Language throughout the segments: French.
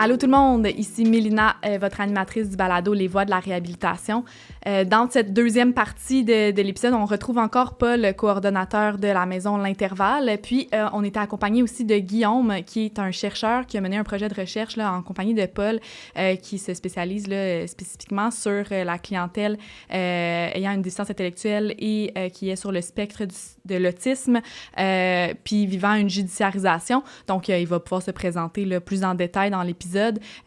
Allô tout le monde, ici Mélina, votre animatrice du balado Les Voix de la réhabilitation. Dans cette deuxième partie de l'épisode, on retrouve encore Paul, le coordonnateur de la maison L'Intervalle. Puis, on était accompagné aussi de Guillaume, qui est un chercheur qui a mené un projet de recherche là, en compagnie de Paul, qui se spécialise là, spécifiquement sur la clientèle ayant une déficience intellectuelle et qui est sur le spectre de l'autisme, puis vivant une judiciarisation. Donc, il va pouvoir se présenter là, plus en détail dans l'épisode.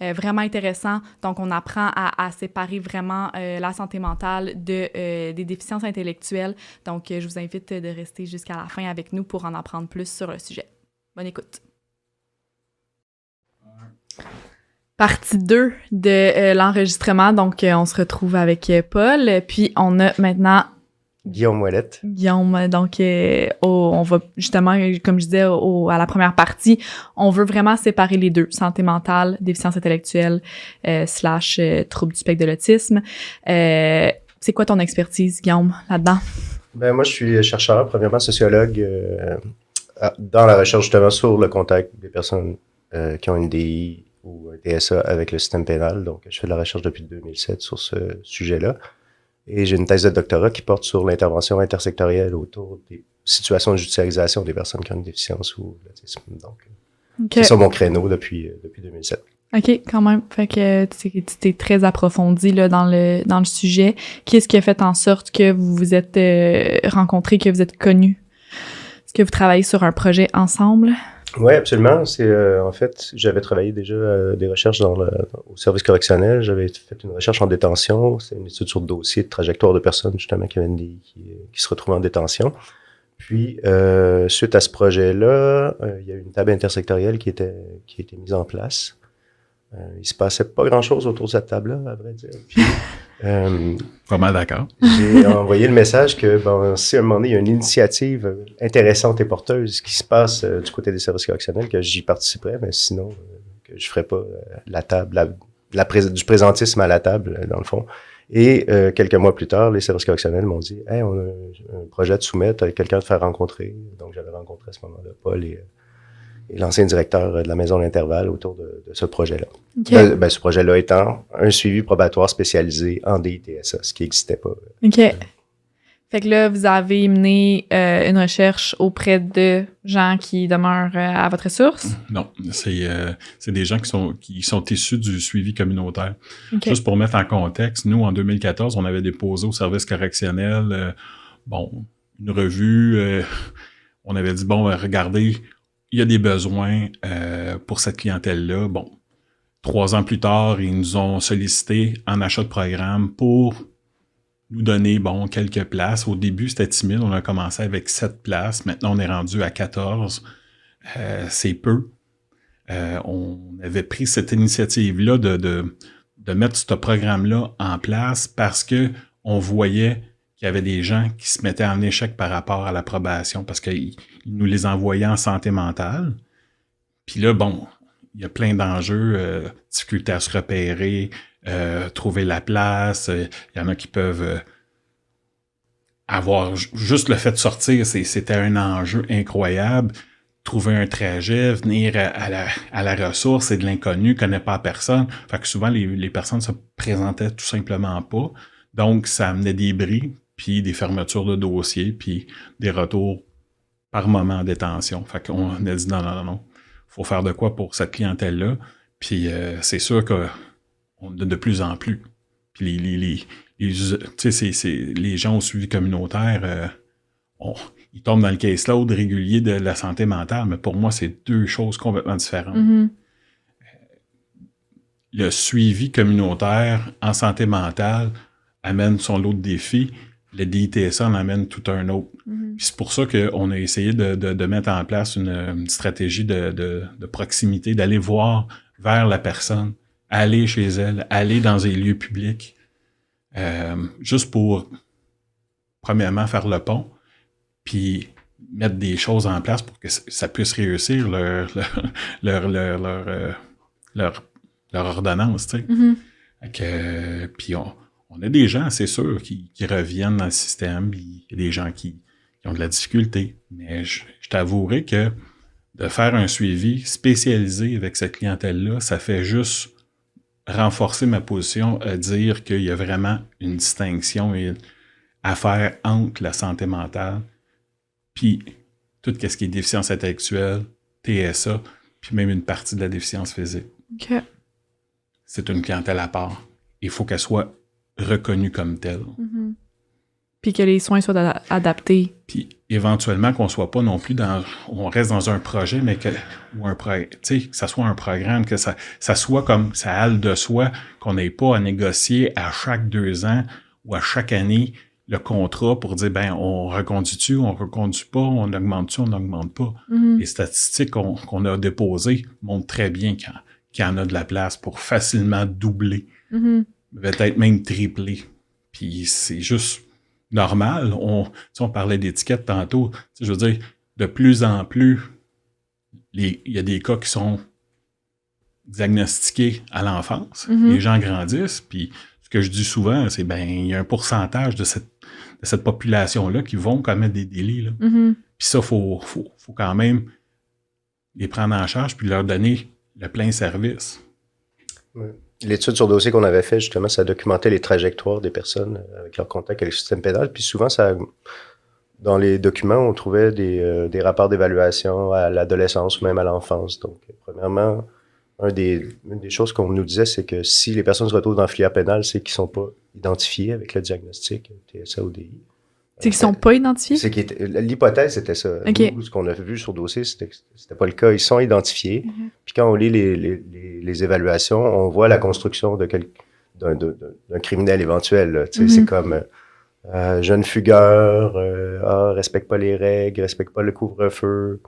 Vraiment intéressant. Donc, on apprend à séparer vraiment la santé mentale des déficiences intellectuelles. Donc, je vous invite de rester jusqu'à la fin avec nous pour en apprendre plus sur le sujet. Bonne écoute. Partie 2 de l'enregistrement. Donc, on se retrouve avec Paul. Puis, on a maintenant Guillaume Ouellette. Guillaume, donc on va justement, comme je disais à la première partie, on veut vraiment séparer les deux, santé mentale, déficience intellectuelle / trouble du spectre de l'autisme. C'est quoi ton expertise, Guillaume, là-dedans? Ben moi, je suis chercheur, premièrement sociologue, dans la recherche justement sur le contact des personnes qui ont une DI ou un DSA avec le système pénal. Donc, je fais de la recherche depuis 2007 sur ce sujet-là. Et j'ai une thèse de doctorat qui porte sur l'intervention intersectorielle autour des situations de judiciarisation des personnes qui ont une déficience ou l'autisme. Donc, c'est ça mon créneau depuis 2007. OK, quand même. Fait que tu t'es très approfondi là, dans le sujet. Qu'est-ce qui a fait en sorte que vous vous êtes rencontrés, que vous êtes connus? Est-ce que vous travaillez sur un projet ensemble? Oui, absolument. C'est en fait, j'avais travaillé déjà des recherches au service correctionnel. J'avais fait une recherche en détention. C'est une étude sur le dossier de trajectoire de personnes justement qui se retrouvent en détention. Puis suite à ce projet-là, il y a eu une table intersectorielle qui a été mise en place. Il se passait pas grand-chose autour de cette table-là, à vrai dire. Puis, pas mal d'accord. J'ai envoyé le message que si à un moment donné, il y a une initiative intéressante et porteuse qui se passe du côté des services correctionnels, que j'y participerais, mais sinon, que je ferais pas la table, du présentisme à la table, dans le fond. Et quelques mois plus tard, les services correctionnels m'ont dit « Hey, on a un projet de soumettre, quelqu'un de faire rencontrer. » Donc, j'avais rencontré à ce moment-là Paul et l'ancien directeur de la maison L'Intervalle autour de ce projet-là. Okay. Ce projet-là étant un suivi probatoire spécialisé en DITSA, ce qui n'existait pas. OK. Fait que là, vous avez mené une recherche auprès de gens qui demeurent à votre source? Non, c'est des gens qui sont issus du suivi communautaire. Okay. Juste pour mettre en contexte, nous, en 2014, on avait déposé au service correctionnel, une revue. On avait dit, regardez, il y a des besoins pour cette clientèle-là. 3 ans plus tard, ils nous ont sollicité en achat de programme pour nous donner, quelques places. Au début, c'était timide. On a commencé avec 7 places. Maintenant, on est rendu à 14. C'est peu. On avait pris cette initiative-là de mettre ce programme-là en place parce que on voyait qu'il y avait des gens qui se mettaient en échec par rapport à l'approbation parce qu'ils nous les envoyaient en santé mentale. Puis là, il y a plein d'enjeux, difficulté à se repérer, trouver la place. Il y en a qui peuvent avoir juste le fait de sortir, c'était un enjeu incroyable. Trouver un trajet, venir à la ressource, c'est de l'inconnu, connaît pas personne. Fait que souvent, les personnes se présentaient tout simplement pas. Donc, ça amenait des bris, puis des fermetures de dossiers, puis des retours par moment en détention. Fait qu'on a dit non. Faut faire de quoi pour cette clientèle-là. Puis c'est sûr qu'on a de plus en plus. Puis les gens au suivi communautaire, ils tombent dans le caseload régulier de la santé mentale, mais pour moi, c'est 2 choses complètement différentes. Mm-hmm. Le suivi communautaire en santé mentale amène son lot de défis. Le DITSA en amène tout un autre. Mm-hmm. Puis c'est pour ça qu'on a essayé de mettre en place une stratégie de proximité, d'aller voir vers la personne, aller chez elle, aller dans des lieux publics, juste pour, premièrement, faire le pont, puis mettre des choses en place pour que ça puisse réussir leur ordonnance, tu sais. Mm-hmm. Puis on a des gens, c'est sûr, qui reviennent dans le système. Il y a des gens qui ont de la difficulté. Mais je t'avouerai que de faire un suivi spécialisé avec cette clientèle-là, ça fait juste renforcer ma position à dire qu'il y a vraiment une distinction à faire entre la santé mentale puis tout ce qui est déficience intellectuelle, TSA, puis même une partie de la déficience physique. OK. C'est une clientèle à part. Il faut qu'elle soit reconnue comme telle. Mm-hmm. Puis que les soins soient adaptés. Puis éventuellement qu'on soit pas non plus on reste dans un projet, mais que ça soit un programme, que ça soit comme ça aille de soi, qu'on n'ait pas à négocier à chaque 2 ans ou à chaque année le contrat pour dire on reconduit-tu, on reconduit pas, on augmente-tu, on n'augmente pas. Mm-hmm. Les statistiques qu'on a déposées montrent très bien qu'il y en a de la place pour facilement doubler, mm-hmm. peut-être même tripler. Puis c'est juste normal. On parlait d'étiquette tantôt. Je veux dire, de plus en plus, il y a des cas qui sont diagnostiqués à l'enfance. Mm-hmm. Les gens grandissent, puis ce que je dis souvent, c'est il y a un pourcentage de cette population-là qui vont commettre des délits. Là. Mm-hmm. Puis ça, faut quand même les prendre en charge puis leur donner le plein service. Ouais. L'étude sur dossier qu'on avait fait, justement, ça documentait les trajectoires des personnes avec leur contact avec le système pénal. Puis souvent, dans les documents, on trouvait des rapports d'évaluation à l'adolescence ou même à l'enfance. Donc, premièrement, une des choses qu'on nous disait, c'est que si les personnes se retrouvent dans la filière pénale, c'est qu'ils ne sont pas identifiés avec le diagnostic TSA ou DI. C'est qu'ils ne sont pas identifiés? L'hypothèse, c'était ça. Okay. Nous, ce qu'on a vu sur le dossier, c'était pas le cas. Ils sont identifiés. Mm-hmm. Puis quand on lit les évaluations, on voit la construction d'un criminel éventuel. Mm-hmm. C'est comme jeune fugueur, respecte pas les règles, respecte pas le couvre-feu,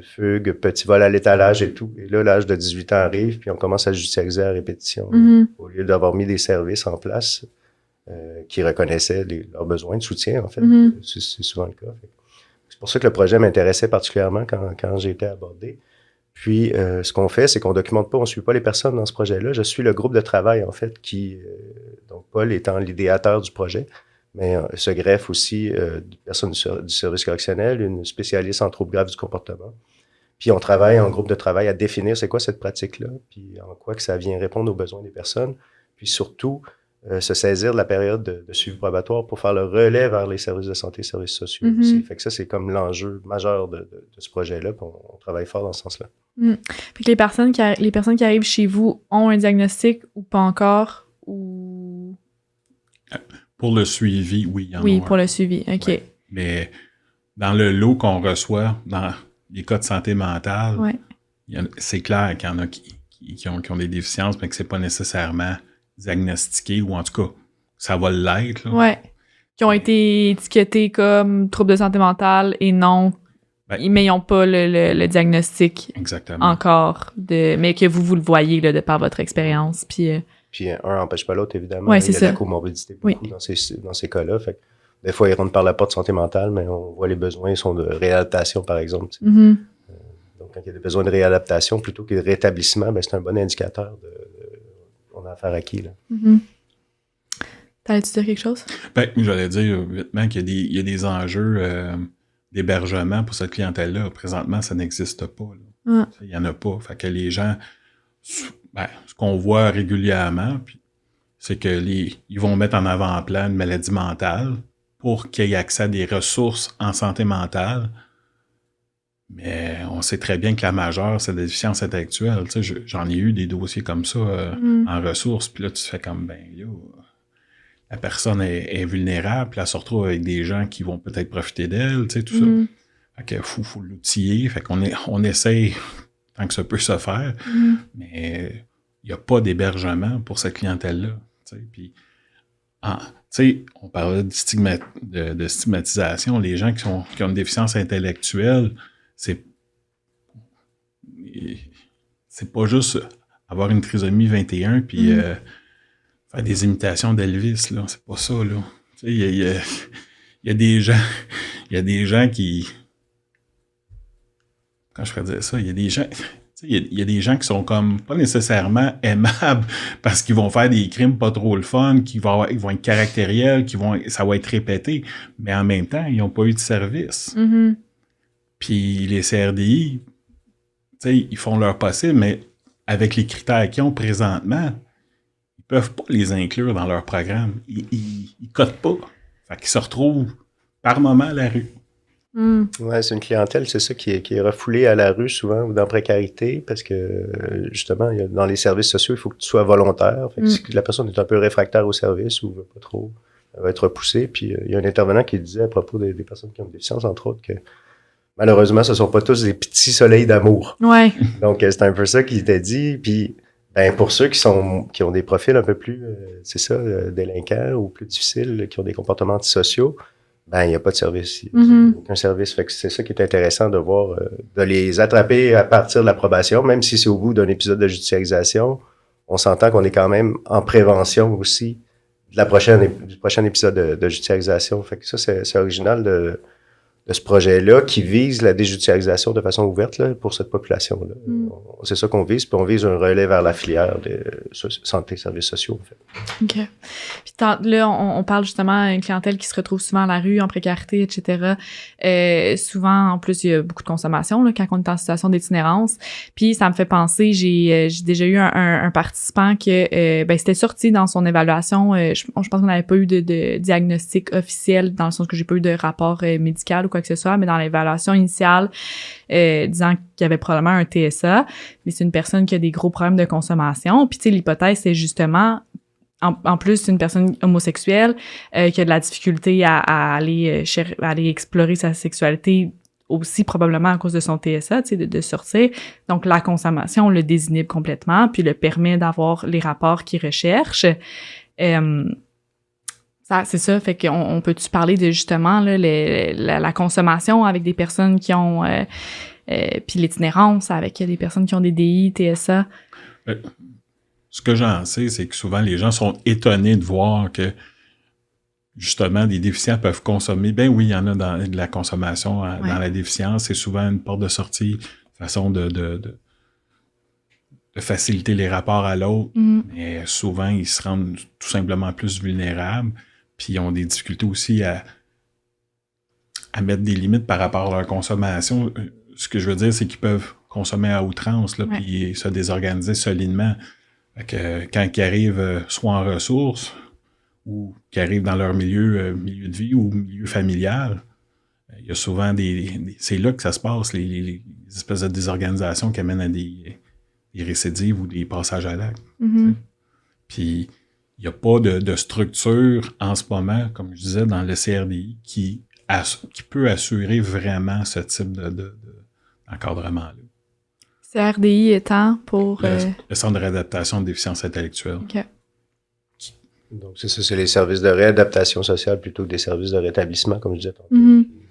fugue, petit vol à l'étalage et tout. Et là, l'âge de 18 ans arrive, puis on commence à judiciariser à répétition. Mm-hmm. Au lieu d'avoir mis des services en place qui reconnaissaient leurs besoins de soutien, en fait. Mm-hmm. C'est souvent le cas. C'est pour ça que le projet m'intéressait particulièrement quand j'ai été abordé. Puis, ce qu'on fait, c'est qu'on documente pas, on suit pas les personnes dans ce projet-là. Je suis le groupe de travail, en fait, donc Paul étant l'idéateur du projet, mais se greffe aussi des personnes du service correctionnel, une spécialiste en troubles graves du comportement. Puis, on travaille en groupe de travail à définir c'est quoi cette pratique-là, puis en quoi que ça vient répondre aux besoins des personnes, puis surtout, se saisir de la période de suivi probatoire pour faire le relais vers les services de santé et services sociaux mm-hmm. aussi. Fait que ça, c'est comme l'enjeu majeur de ce projet-là, puis on travaille fort dans ce sens-là. Mm. Fait que les personnes qui arrivent chez vous ont un diagnostic ou pas encore? Ou... Pour le suivi, oui. Oui, pour le suivi, OK. Ouais. Mais dans le lot qu'on reçoit, dans les cas de santé mentale, ouais. C'est clair qu'il y en a qui ont des déficiences, mais que c'est pas nécessairement diagnostiqués, ou en tout cas, ça va l'être. Là. Ouais. Qui ont été étiquetés comme troubles de santé mentale et non, mais ils n'ont pas le diagnostic. Exactement. Encore, mais que vous le voyez là, de par votre expérience. Puis un n'empêche pas l'autre, évidemment. Ouais, il y a ça. de la comorbidité beaucoup dans ces cas-là. Fait que des fois, ils rentrent par la porte santé mentale, mais on voit les besoins, ils sont de réadaptation, par exemple. Mm-hmm. Donc, quand il y a des besoins de réadaptation plutôt que de rétablissement, c'est un bon indicateur on a affaire à qui, là. Mm-hmm. T'allais-tu dire quelque chose? J'allais dire vitement qu'il y a des enjeux d'hébergement pour cette clientèle-là. Présentement, ça n'existe pas. Il n'y en a pas. Fait que les gens, ce qu'on voit régulièrement, c'est qu'ils vont mettre en avant-plan une maladie mentale pour qu'il y ait accès à des ressources en santé mentale. Mais on sait très bien que la majeure, c'est la déficience intellectuelle. Tu sais, j'en ai eu des dossiers comme ça en ressources. Puis là, tu fais comme, la personne est vulnérable, puis elle se retrouve avec des gens qui vont peut-être profiter d'elle, tu sais, tout ça. Fait qu'il faut l'outiller. Fait qu'on essaye tant que ça peut se faire. Mais il n'y a pas d'hébergement pour cette clientèle-là. Tu sais, puis... tu sais, on parlait de stigmatisation. Les gens qui ont une déficience intellectuelle, c'est pas juste avoir une trisomie 21 puis faire des imitations d'Elvis, là. C'est pas ça, là. Tu sais, il y a des gens qui... Quand je pourrais dire ça, il y a des gens... Il y a des gens qui sont comme pas nécessairement aimables parce qu'ils vont faire des crimes pas trop le fun, ils vont être caractériels, ça va être répété, mais en même temps, ils n'ont pas eu de service. Mm-hmm. Puis les CRDI, ils font leur possible, mais avec les critères qu'ils ont présentement, ils peuvent pas les inclure dans leur programme. Ils cotent pas. Fait qu'ils se retrouvent par moment à la rue. Ouais, c'est une clientèle, c'est ça, qui est refoulée à la rue souvent ou dans la précarité parce que, justement, dans les services sociaux, il faut que tu sois volontaire. Fait que si la personne est un peu réfractaire au service ou veut pas trop, elle va être repoussée. Puis, il y a un intervenant qui disait à propos des personnes qui ont des déficiences, entre autres, que malheureusement, ce sont pas tous des petits soleils d'amour. Ouais. Donc, c'est un peu ça qui était dit. Puis, ben, pour ceux qui ont des profils un peu plus, délinquants ou plus difficiles, qui ont des comportements antisociaux, ben, il n'y a pas de service. Aucun service. Fait que c'est ça qui est intéressant de voir, de les attraper à partir de l'approbation, même si c'est au bout d'un épisode de judiciarisation. On s'entend qu'on est quand même en prévention aussi du prochain épisode de judiciarisation. Fait que ça, c'est original de ce projet-là qui vise la déjudiciarisation de façon ouverte là, pour cette population-là. C'est ça qu'on vise, puis on vise un relais vers la filière de santé et services sociaux, en fait. OK. Puis là, on parle justement d'une clientèle qui se retrouve souvent à la rue, en précarité, etc. Souvent, en plus, il y a beaucoup de consommation là, quand on est en situation d'itinérance. Puis ça me fait penser, j'ai déjà eu un participant que c'était sorti dans son évaluation. Je pense qu'on n'avait pas eu de diagnostic officiel, dans le sens que j'ai pas eu de rapport médical ou quoi que ce soit, mais dans l'évaluation initiale, disant qu'il y avait probablement un TSA, mais c'est une personne qui a des gros problèmes de consommation. Puis tu sais, l'hypothèse, c'est justement, en plus, une personne homosexuelle qui a de la difficulté à aller explorer sa sexualité aussi probablement à cause de son TSA, tu sais, de sortir. Donc, la consommation le désinhibe complètement, puis le permet d'avoir les rapports qu'il recherche. Ça, c'est ça, fait qu'on peut-tu parler de justement là, la consommation avec des personnes qui ont puis l'itinérance avec des personnes qui ont des DI, TSA? Ce que j'en sais, c'est que souvent les gens sont étonnés de voir que justement des déficients peuvent consommer. Ben oui, il y en a de la consommation dans la déficience. C'est souvent une porte de sortie, façon de faciliter les rapports à l'autre. Mais souvent, ils se rendent tout simplement plus vulnérables. Puis ils ont des difficultés aussi à mettre des limites par rapport à leur consommation. Ce que je veux dire, c'est qu'ils peuvent consommer à outrance, là, puis se désorganiser solidement. Fait que quand ils arrivent soit en ressources ou qu'ils arrivent dans leur milieu de vie ou milieu familial, il y a souvent c'est là que ça se passe, les espèces de désorganisations qui amènent à des récidives ou des passages à l'acte. Puis il n'y a pas de structure en ce moment, comme je disais, dans le CRDI qui peut assurer vraiment ce type d'encadrement-là. CRDI étant pour... Le Centre de réadaptation de déficience intellectuelle. OK. Donc, c'est ça, c'est les services de réadaptation sociale plutôt que des services de rétablissement, comme je disais tantôt,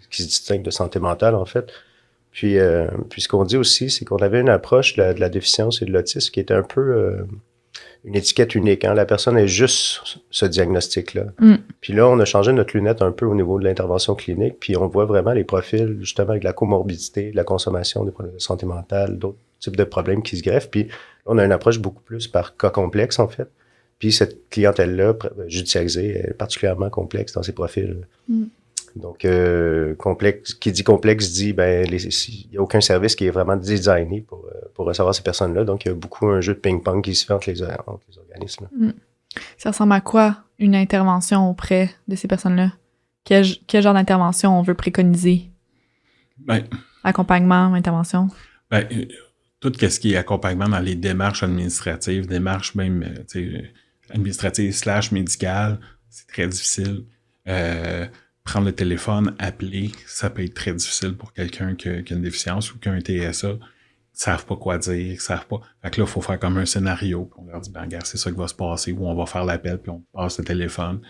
qui se distinguent de santé mentale, en fait. Puis ce qu'on dit aussi, c'est qu'on avait une approche de la déficience et de l'autisme qui était un peu... une étiquette unique. Hein? La personne est juste ce diagnostic-là. Puis là, on a changé notre lunette un peu au niveau de l'intervention clinique, puis on voit vraiment les profils, justement, avec la comorbidité, de la consommation, des problèmes de santé mentale, d'autres types de problèmes qui se greffent. Puis là, on a une approche beaucoup plus par cas complexe, en fait. Puis cette clientèle-là, judiciarisée, est particulièrement complexe dans ses profils. Donc, complexe, qui dit complexe dit, il n'y a aucun service qui est vraiment designé pour recevoir ces personnes-là. Donc, il y a beaucoup un jeu de ping-pong qui se fait entre les organismes. Ça ressemble à quoi, une intervention auprès de ces personnes-là? Quel genre d'intervention on veut préconiser? Accompagnement, intervention? Tout ce qui est accompagnement dans les démarches administratives, démarches même administratives / médicales, c'est très difficile. Prendre le téléphone, appeler, ça peut être très difficile pour quelqu'un qui a une déficience ou qui a un TSA. Ils savent pas quoi dire, ils savent pas. Fait que là, il faut faire comme un scénario. Puis on leur dit, regarde, c'est ça qui va se passer, ou on va faire l'appel, puis on passe le téléphone.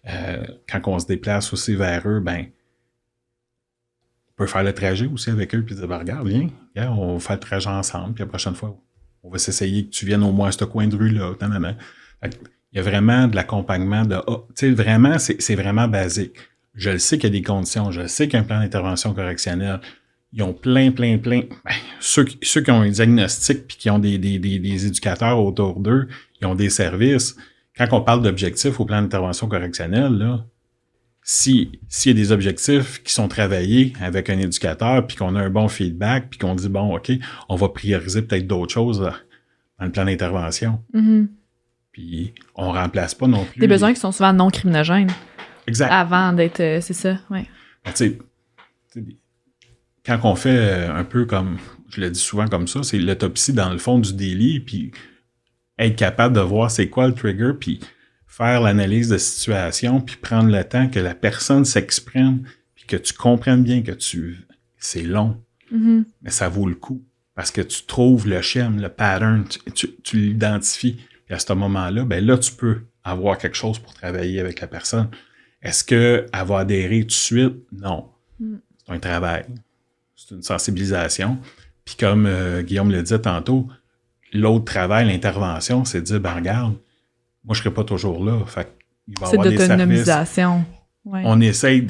Quand on se déplace aussi vers eux, on peut faire le trajet aussi avec eux, puis dire, regarde, viens, on va faire le trajet ensemble, puis la prochaine fois, on va s'essayer que tu viennes au moins à ce coin de rue-là. Il y a vraiment de l'accompagnement tu sais, vraiment, c'est vraiment basique. Je le sais qu'il y a des conditions, je le sais qu'il y a un plan d'intervention correctionnelle. Ils ont plein. Ceux qui ont un diagnostic puis qui ont des éducateurs autour d'eux, ils ont des services. Quand on parle d'objectifs au plan d'intervention correctionnelle, là, s'il y a des objectifs qui sont travaillés avec un éducateur, puis qu'on a un bon feedback, puis qu'on dit, bon, OK, on va prioriser peut-être d'autres choses dans le plan d'intervention. Mm-hmm. Puis on remplace pas non plus... Des besoins qui sont souvent non criminogènes. Exact. Avant d'être... c'est ça, oui. Tu sais, quand on fait un peu comme... Je le dis souvent comme ça, c'est l'autopsie dans le fond du délit, puis être capable de voir c'est quoi le trigger, puis faire l'analyse de situation, puis prendre le temps que la personne s'exprime, puis que tu comprennes bien que c'est long, mais ça vaut le coup. Parce que tu trouves le schéma, le pattern, tu l'identifies. Puis à ce moment-là, ben là, tu peux avoir quelque chose pour travailler avec la personne. Est-ce qu'elle va adhérer tout de suite? Non. C'est un travail. C'est une sensibilisation. Puis comme Guillaume le disait tantôt, l'autre travail, l'intervention, c'est de dire, ben regarde, moi, je serai pas toujours là. Fait qu'il va y avoir des services. C'est d'autonomisation. Ouais. On essaye,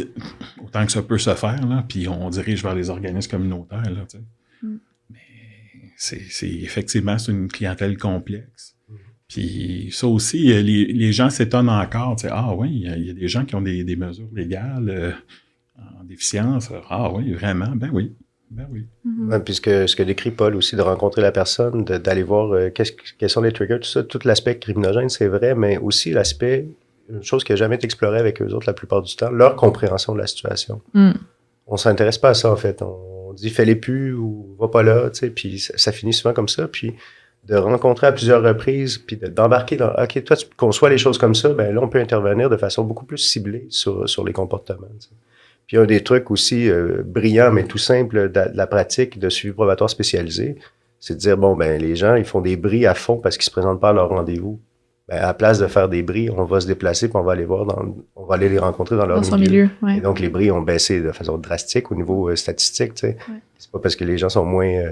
autant que ça peut se faire, là, puis on dirige vers les organismes communautaires. Là, tu sais. Mais c'est effectivement, c'est une clientèle complexe. Puis ça aussi, les gens s'étonnent encore. Tu sais, ah oui, il y a des gens qui ont des mesures légales en déficience. Ah oui, vraiment? Ben oui. Ben oui. Ouais, puis ce que décrit Paul aussi, de rencontrer la personne, d'aller voir quels sont les triggers, tout ça, tout l'aspect criminogène, c'est vrai, mais aussi l'aspect, une chose qui n'a jamais été explorée avec eux autres la plupart du temps, leur compréhension de la situation. On s'intéresse pas à ça, en fait. On dit, fais-les plus ou va pas là, tu sais, puis ça finit souvent comme ça, puis de rencontrer à plusieurs reprises, puis d'embarquer dans, OK, toi, tu conçois les choses comme ça, ben là, on peut intervenir de façon beaucoup plus ciblée sur les comportements, tu sais. Puis un des trucs aussi brillants, mais tout simple de la pratique de suivi probatoire spécialisé, c'est de dire, bon, ben les gens, ils font des bris à fond parce qu'ils se présentent pas à leur rendez-vous. Ben, à la place de faire des bris, on va se déplacer puis on va aller voir on va aller les rencontrer dans leur milieu. Ouais. Et donc, les bris ont baissé de façon drastique au niveau statistique, tu sais. Ouais. C'est pas parce que les gens sont moins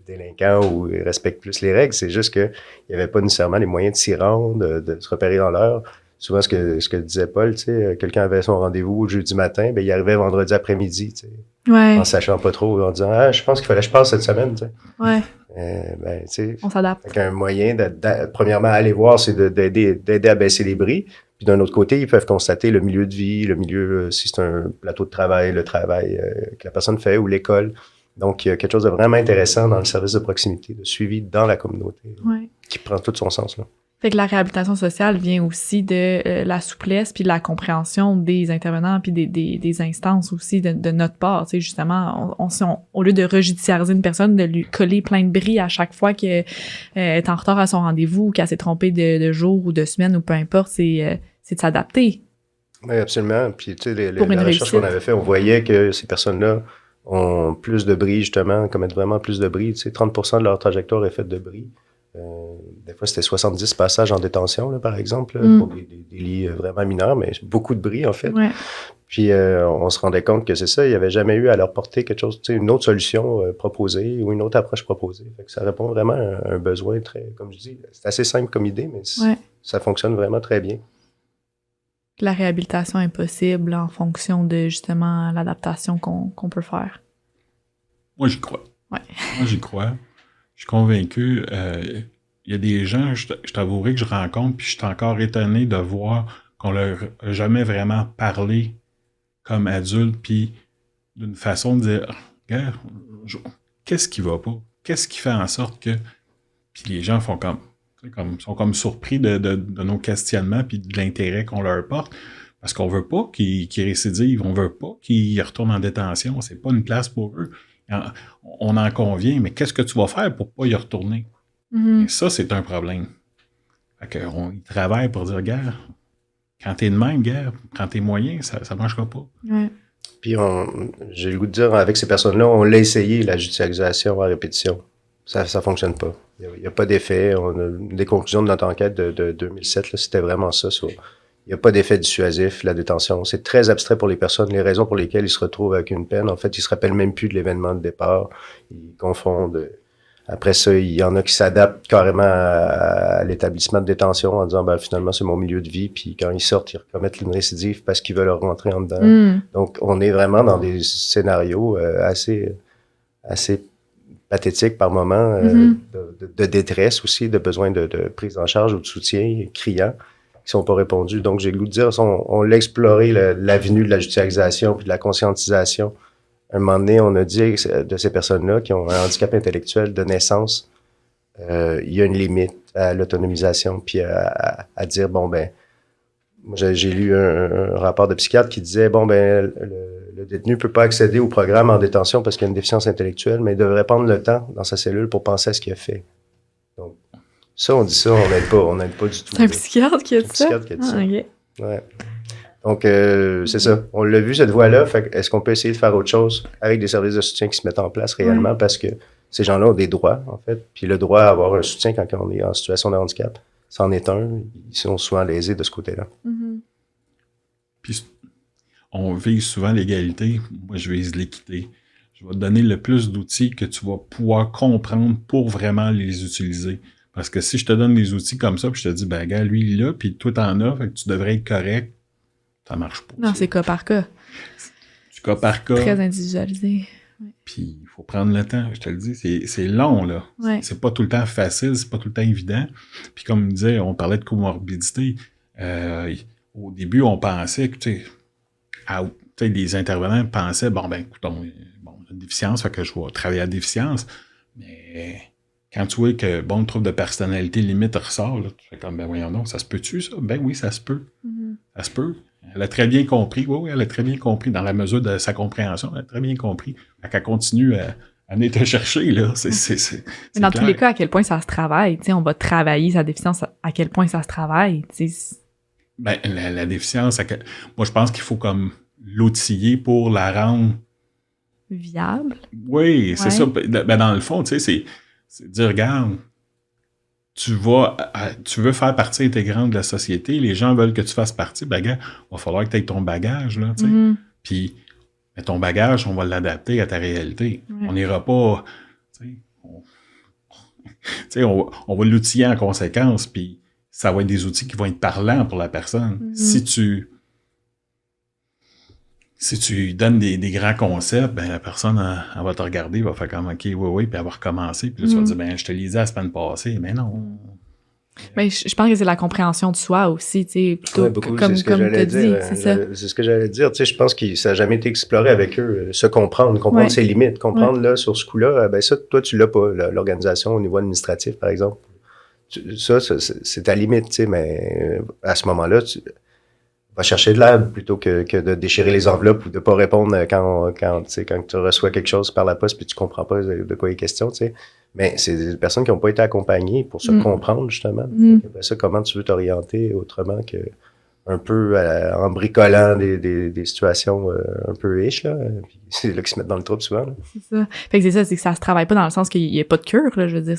délinquants ou respectent plus les règles, c'est juste que il y avait pas nécessairement les moyens de s'y rendre, de se repérer dans l'heure. Souvent, ce que disait Paul, tu sais, quelqu'un avait son rendez-vous le jeudi matin, ben il arrivait vendredi après-midi, tu sais, en sachant pas trop, en disant, je pense qu'il fallait que je passe cette semaine, tu sais. Ouais. Ben, tu sais. On s'adapte. Un moyen premièrement, aller voir, c'est d'aider à baisser les bris. Puis d'un autre côté, ils peuvent constater le milieu de vie, le milieu, si c'est un plateau de travail, le travail que la personne fait ou l'école. Donc, il y a quelque chose de vraiment intéressant dans le service de proximité, de suivi dans la communauté, qui prend tout son sens, là. Fait que la réhabilitation sociale vient aussi de la souplesse puis de la compréhension des intervenants puis des instances aussi de notre part. Tu sais, justement, au lieu de rejudiciariser une personne, de lui coller plein de bris à chaque fois qu'elle est en retard à son rendez-vous ou qu'elle s'est trompée de jour ou de semaine ou peu importe, c'est de s'adapter. Oui, absolument. Puis, tu sais, la recherche qu'on avait fait, on voyait que ces personnes-là ont plus de bris, justement, commettent vraiment plus de bris. Tu sais, 30% de leur trajectoire est faite de bris. Des fois, c'était 70 passages en détention, là, par exemple, pour des délits vraiment mineurs, mais beaucoup de bris, en fait. Ouais. Puis, on se rendait compte que c'est ça, il n'y avait jamais eu à leur porter quelque chose, tu sais, une autre solution proposée ou une autre approche proposée. Fait que ça répond vraiment à un besoin très, comme je dis, c'est assez simple comme idée, mais ça fonctionne vraiment très bien. La réhabilitation est possible en fonction de, justement, l'adaptation qu'on peut faire. Moi, j'y crois. Ouais. Moi, j'y crois. Je suis convaincu, il y a des gens, je t'avouerai que je rencontre, puis je suis encore étonné de voir qu'on leur a jamais vraiment parlé comme adulte, puis d'une façon de dire, regarde, qu'est-ce qui va pas? Qu'est-ce qui fait en sorte que... Puis les gens sont comme surpris de nos questionnements, puis de l'intérêt qu'on leur porte, parce qu'on veut pas qu'ils récidivent, on veut pas qu'ils retournent en détention, c'est pas une place pour eux. On en convient, mais qu'est-ce que tu vas faire pour pas y retourner? Et ça, c'est un problème. Fait qu'on y travaille pour dire, gars, quand t'es de même, gars, prends tes moyens, ça marchera pas. Ouais. Puis j'ai le goût de dire, avec ces personnes-là, on l'a essayé, la judiciarisation à répétition. Ça fonctionne pas. Il y a pas d'effet. On a des conclusions de notre enquête de 2007, là, c'était vraiment ça. Il n'y a pas d'effet dissuasif, la détention. C'est très abstrait pour les personnes. Les raisons pour lesquelles ils se retrouvent avec une peine, en fait, ils se rappellent même plus de l'événement de départ. Ils confondent. Après ça, il y en a qui s'adaptent carrément à l'établissement de détention en disant, ben finalement, c'est mon milieu de vie. Puis quand ils sortent, ils recommettent une récidive parce qu'ils veulent rentrer en dedans. Donc, on est vraiment dans des scénarios assez pathétiques par moment, de détresse aussi, de besoin de prise en charge ou de soutien criant. qui sont pas répondus. Donc, j'ai le goût de dire, on l'a exploré, l'avenue de la judiciarisation puis de la conscientisation. À un moment donné, on a dit de ces personnes-là qui ont un handicap intellectuel de naissance, il y a une limite à l'autonomisation, puis à dire, bon, ben, moi, j'ai lu un rapport de psychiatre qui disait, bon, ben, le détenu peut pas accéder au programme en détention parce qu'il a une déficience intellectuelle, mais il devrait prendre le temps dans sa cellule pour penser à ce qu'il a fait. Donc, ça, on dit ça, on n'aide pas du tout. C'est un psychiatre qui a dit ça? Okay. Ouais. Donc, c'est ça. On l'a vu, cette voie-là. Fait est-ce qu'on peut essayer de faire autre chose avec des services de soutien qui se mettent en place réellement parce que ces gens-là ont des droits, en fait. Puis le droit à avoir un soutien quand on est en situation de handicap, c'en est un. Ils sont souvent lésés de ce côté-là. Mm-hmm. Puis, on vise souvent l'égalité. Moi, je vise l'équité. Je vais te donner le plus d'outils que tu vas pouvoir comprendre pour vraiment les utiliser. Parce que si je te donne des outils comme ça, puis je te dis, ben, gars, lui, il l'a, puis toi, t'en as, fait que tu devrais être correct, ça marche pas. Non, c'est cas par cas. Du cas par cas. Très individualisé. Ouais. Puis, il faut prendre le temps. Je te le dis, c'est long, là. Ouais. C'est pas tout le temps facile, c'est pas tout le temps évident. Puis, comme on disait, on parlait de comorbidité. Au début, on pensait que, tu sais, les intervenants pensaient, bon, ben, écoute, on a une déficience, fait que je vais travailler à la déficience. Mais quand tu vois que, bon, le trouble de personnalité limite ressort, là, tu fais comme, ben, voyons donc, ça se peut-tu, ça? Ben oui, ça se peut. Mm-hmm. Ça se peut. Elle a très bien compris. Oui, elle a très bien compris. Dans la mesure de sa compréhension, elle a très bien compris. Fait qu'elle continue à venir te chercher, là. Mais dans tous les cas, à quel point ça se travaille? Tu sais, on va travailler sa déficience, à quel point ça se travaille? Ben, la déficience, moi, je pense qu'il faut comme l'outiller pour la rendre viable. Oui, c'est ça. Ben, dans le fond, tu sais, c'est dire, regarde, tu veux faire partie intégrante de la société, les gens veulent que tu fasses partie, ben, gars, il va falloir que tu aies ton bagage, là, tu sais. Mm-hmm. Puis, ton bagage, on va l'adapter à ta réalité. Ouais. On n'ira pas, tu sais, on va l'outiller en conséquence, puis ça va être des outils qui vont être parlants pour la personne. Mm-hmm. Si tu donnes des grands concepts, ben la personne, elle va te regarder, elle va faire comme, OK, oui, puis elle va recommencer. Puis là, tu vas dire, ben je te lisais la semaine passée. Mais non. Mais je pense que c'est la compréhension de soi aussi, tu sais, plutôt beaucoup, comme tu as dit, c'est ça. C'est ce que j'allais dire, tu sais, je pense que ça n'a jamais été exploré avec eux, se comprendre ses limites, comprendre, là, sur ce coup-là, ben ça, toi, tu l'as pas, l'organisation au niveau administratif, par exemple. Ça, c'est ta limite, tu sais, mais à ce moment-là, tu va chercher de l'aide plutôt que de déchirer les enveloppes ou de pas répondre quand tu reçois quelque chose par la poste puis tu comprends pas de quoi il est question, tu sais. Mais c'est des personnes qui n'ont pas été accompagnées pour se comprendre, justement. Après ça, comment tu veux t'orienter autrement que un peu en bricolant des situations un peu riches, là. Puis c'est là qu'ils se mettent dans le trouble souvent, là. C'est ça. Fait que c'est que ça se travaille pas dans le sens qu'il y a pas de cure, là, je veux dire.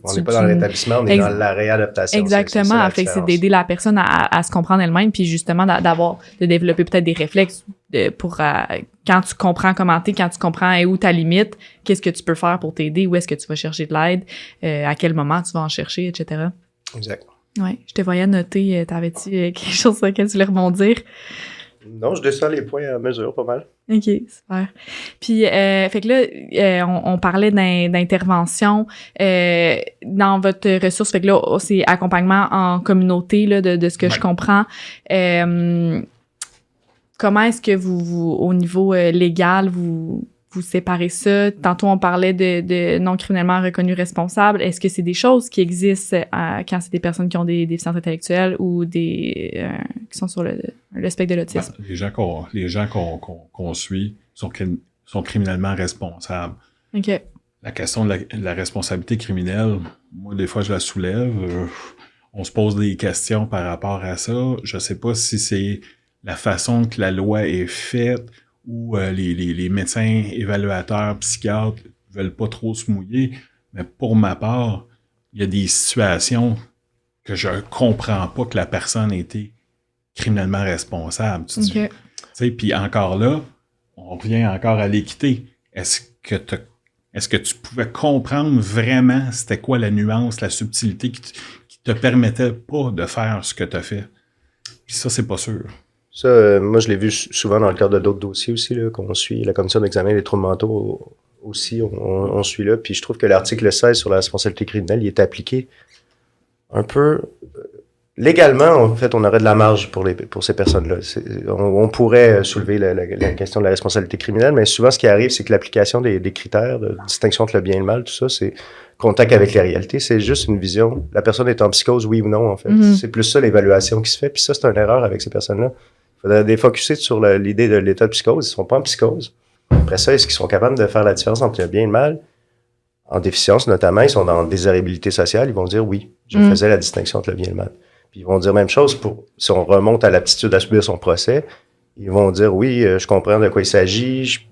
On n'est pas dans le rétablissement, on est dans la réadaptation. Exactement. Fait que c'est d'aider la personne à se comprendre elle-même, puis justement de développer peut-être des réflexes pour quand tu comprends comment t'es, quand tu comprends où ta limite, qu'est-ce que tu peux faire pour t'aider, où est-ce que tu vas chercher de l'aide, à quel moment tu vas en chercher, etc. Exact. Oui, je te voyais noter, t'avais-tu quelque chose sur lequel tu voulais rebondir? Non, je descends les points à mesure, pas mal. OK, super. Puis, fait que là, on parlait d'intervention dans votre ressource. Fait que là, c'est accompagnement en communauté, là, de ce que je comprends. Comment est-ce que vous au niveau légal, vous séparez ça? Tantôt, on parlait de non criminellement reconnus responsables. Est-ce que c'est des choses qui existent quand c'est des personnes qui ont des déficiences intellectuelles ou qui sont sur le spectre de l'autisme? Ben, les gens qu'on suit sont criminellement responsables. OK. La question de la responsabilité criminelle, moi, des fois, je la soulève. On se pose des questions par rapport à ça. Je sais pas si c'est la façon que la loi est faite où les médecins, évaluateurs, psychiatres veulent pas trop se mouiller. Mais pour ma part, il y a des situations que je comprends pas que la personne ait été criminellement responsable. Okay. Puis encore là, on revient encore à l'équité. Est-ce que tu pouvais comprendre vraiment c'était quoi la nuance, la subtilité qui te permettait pas de faire ce que tu as fait? Puis ça, c'est pas sûr. Ça, moi, je l'ai vu souvent dans le cadre de d'autres dossiers aussi, là, qu'on suit. La commission d'examen des troubles mentaux aussi, on suit là. Puis je trouve que l'article 16 sur la responsabilité criminelle, il est appliqué un peu légalement, en fait, on aurait de la marge pour ces personnes-là. On pourrait soulever la question de la responsabilité criminelle, mais souvent, ce qui arrive, c'est que l'application des critères de distinction entre le bien et le mal, tout ça, c'est contact avec la réalité. C'est juste une vision. La personne est en psychose, oui ou non, en fait. C'est plus ça, l'évaluation qui se fait. Puis ça, c'est une erreur avec ces personnes-là. Il faudrait défocuser sur l'idée de l'état de psychose. Ils sont pas en psychose. Après ça, est-ce qu'ils sont capables de faire la différence entre le bien et le mal? En déficience, notamment, ils sont dans désirabilité sociale. Ils vont dire oui, je faisais la distinction entre le bien et le mal. Puis ils vont dire même chose si on remonte à l'aptitude à subir son procès. Ils vont dire oui, je comprends de quoi il s'agit.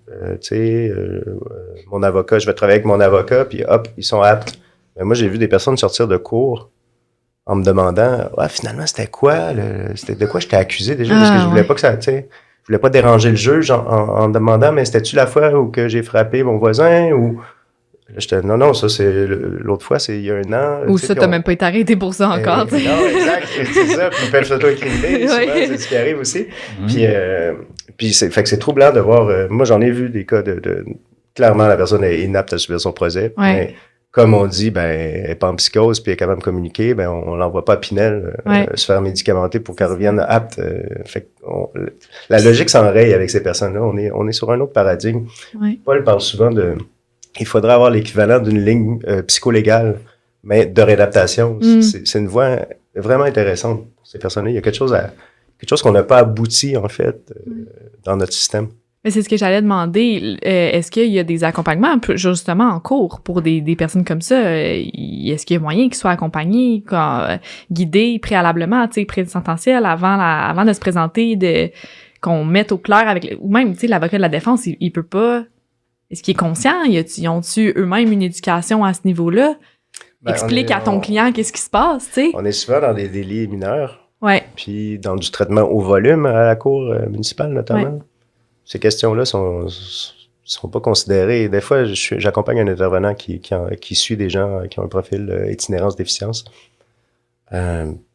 Mon avocat, je vais travailler avec mon avocat. Puis hop, ils sont aptes. Mais moi, j'ai vu des personnes sortir de cours en me demandant finalement, c'était quoi? C'était de quoi j'étais accusé déjà? Parce que je voulais pas que ça, je voulais pas déranger le juge en demandant, mais c'était-tu la fois où que j'ai frappé mon voisin ou... Là, j'étais, non, ça, c'est l'autre fois, c'est il y a un an. Ou ça, t'as même pas été arrêté pour ça encore. Non, exact, c'est ça. Puis, ils peuvent s'auto-incriminer, souvent, c'est ce qui arrive aussi. Puis fait que c'est troublant de voir. Moi, j'en ai vu des cas clairement, la personne est inapte à subir son procès. Ouais. Mais comme on dit, elle est pas en psychose, puis elle est capable de communiquer, on l'envoie pas à Pinel se faire médicamenter pour qu'elle revienne apte. Fait que la logique s'enraye avec ces personnes-là. On est sur un autre paradigme. Ouais. Paul parle souvent il faudrait avoir l'équivalent d'une ligne psycholégale, mais de réadaptation. C'est une voie vraiment intéressante pour ces personnes-là. Il y a quelque chose qu'on n'a pas abouti, en fait, dans notre système. Mais c'est ce que j'allais demander. Est-ce qu'il y a des accompagnements, justement, en cours pour des personnes comme ça? Est-ce qu'il y a moyen qu'ils soient accompagnés, guidés préalablement, tu sais, pré-sententiel, avant de se présenter, qu'on mette au clair avec... Ou même, tu sais, l'avocat de la défense, il peut pas... Est-ce qu'il est conscient? Ils ont-tu eux-mêmes une éducation à ce niveau-là? Explique à ton client qu'est-ce qui se passe, tu sais. On est souvent dans des délits mineurs. Ouais. Puis dans du traitement au volume à la cour municipale, notamment. Ouais. Ces questions-là sont pas considérées. Des fois, j'accompagne un intervenant qui suit des gens qui ont un profil itinérance déficience.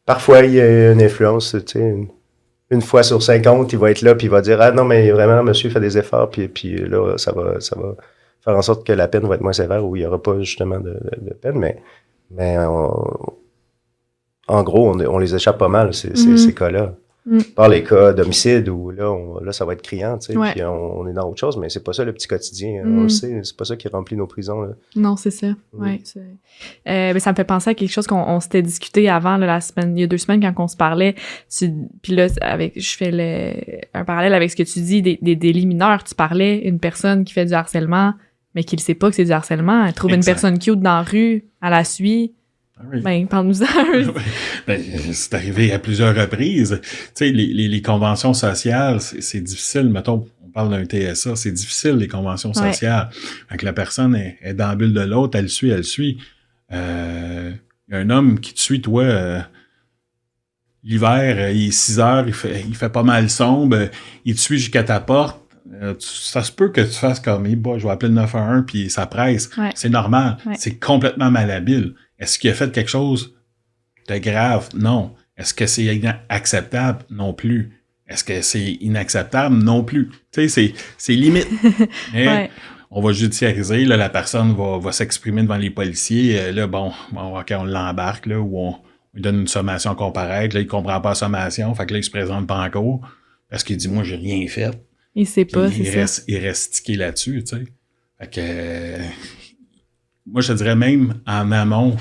Parfois, il y a une influence, tu sais, une fois sur 50, il va être là, puis il va dire « Ah non, mais vraiment, monsieur fait des efforts, puis là, ça va faire en sorte que la peine va être moins sévère, ou il n'y aura pas justement de peine. » Mais en gros, on les échappe pas mal, ces cas-là. Par les cas d'homicide, où là, ça va être criant, tu sais, puis on est dans autre chose, mais c'est pas ça le petit quotidien. On le sait, c'est pas ça qui remplit nos prisons. Là. Non, c'est ça. Ouais, mais ça me fait penser à quelque chose qu'on s'était discuté avant, là, il y a 2 semaines, quand on se parlait. Puis là, je fais un parallèle avec ce que tu dis des délits mineurs. Tu parlais une personne qui fait du harcèlement, mais qui ne sait pas que c'est du harcèlement. Elle trouve une personne cute dans la rue, elle la suit. Oui. Ben, parle-nous-en. C'est arrivé à plusieurs reprises. Tu sais, les conventions sociales, c'est difficile. Mettons, on parle d'un TSA, c'est difficile, les conventions sociales. Fait que la personne est dans la bulle de l'autre, elle suit. Il y a un homme qui te suit, toi, l'hiver, il est 6 heures, il fait pas mal sombre, il te suit jusqu'à ta porte. Ça se peut que tu fasses comme, je vais appeler le 911, puis ça presse. Ouais. C'est normal. Ouais. C'est complètement malhabile. Est-ce qu'il a fait quelque chose de grave? Non. Est-ce que c'est acceptable? Non plus. Est-ce que c'est inacceptable? Non plus. Tu sais, c'est limite. Mais on va judiciariser. Là, la personne va s'exprimer devant les policiers. Là, OK, on l'embarque, là, ou on lui donne une sommation comparaître. Là, il comprend pas la sommation. Fait que là, il se présente pas en cours. Parce qu'il dit, moi, j'ai rien fait. Il sait pas, c'est ça. Il reste stické là-dessus, tu sais. Fait que... moi, je te dirais même en amont,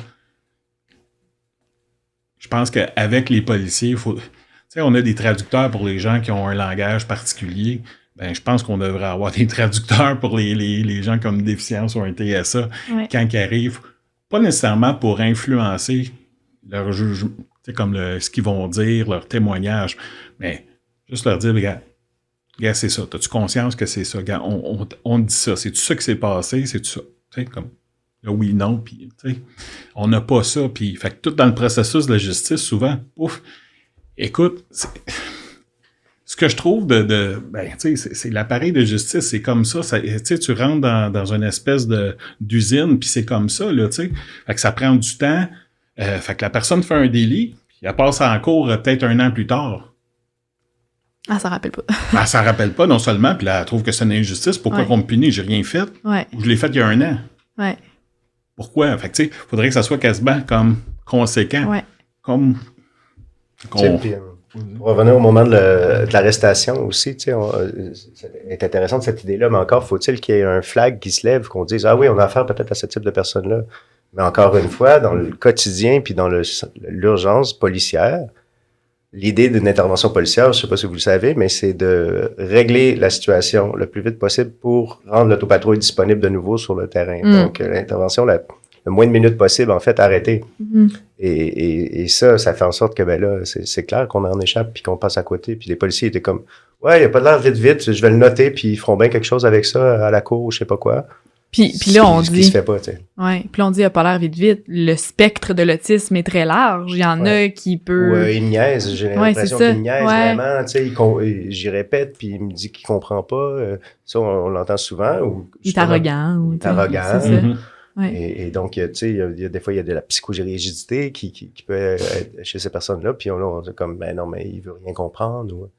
je pense qu'avec les policiers, tu sais, on a des traducteurs pour les gens qui ont un langage particulier. Ben, je pense qu'on devrait avoir des traducteurs pour les gens comme une déficience ou un TSA quand ils arrivent. Pas nécessairement pour influencer leur jugement, tu sais, comme ce qu'ils vont dire, leur témoignage, mais juste leur dire, regarde, c'est ça. T'as-tu conscience que c'est ça? Regarde, on dit ça. C'est-tu ça qui s'est passé? C'est-tu ça? Tu sais, comme... Là, oui, non, puis tu sais, on n'a pas ça, puis fait que tout dans le processus de la justice, souvent, écoute, ce que je trouve tu sais, c'est l'appareil de justice, c'est comme ça tu sais, tu rentres dans une espèce d'usine, puis c'est comme ça, là, tu sais, fait que ça prend du temps, fait que la personne fait un délit, puis elle passe en cours peut-être 1 an plus tard. Ah, ça rappelle pas. Ben, ça rappelle pas, non seulement, puis là, elle trouve que c'est une injustice, pourquoi qu'on me punit, j'ai rien fait, ou je l'ai fait il y a 1 an. Ouais. Pourquoi? Fait que, tu sais, faudrait que ça soit quasiment comme conséquent. Ouais. Comme Pour revenir au moment de l'arrestation aussi, c'est intéressant cette idée-là, mais encore faut-il qu'il y ait un flag qui se lève, qu'on dise « Ah oui, on a affaire peut-être à ce type de personnes-là ». Mais encore une fois, dans le quotidien puis dans l'urgence policière, l'idée d'une intervention policière, je ne sais pas si vous le savez, mais c'est de régler la situation le plus vite possible pour rendre l'autopatrouille disponible de nouveau sur le terrain. Donc, l'intervention, le moins de minutes possible, en fait, arrêtée. Et ça fait en sorte que, ben là, c'est clair qu'on en échappe puis qu'on passe à côté. Puis les policiers étaient comme, ouais, il n'y a pas de l'air vite, je vais le noter, puis ils feront bien quelque chose avec ça à la cour ou je sais pas quoi. Puis là, on dit... Ce qui se fait pas, tu sais. Ouais, puis là, on dit, il a pas l'air vite. Le spectre de l'autisme est très large. Il y en a qui peut... Ou il niaise, j'ai l'impression qu'il niaise vraiment, tu sais, j'y répète, puis il me dit qu'il comprend pas. Ça, on l'entend souvent. Ou, il est arrogant. Il est arrogant. C'est ça. Ouais. Et donc, tu sais, des fois, il y a de la psychorigidité qui peut être chez ces personnes-là, puis on est comme, ben non, mais il veut rien comprendre.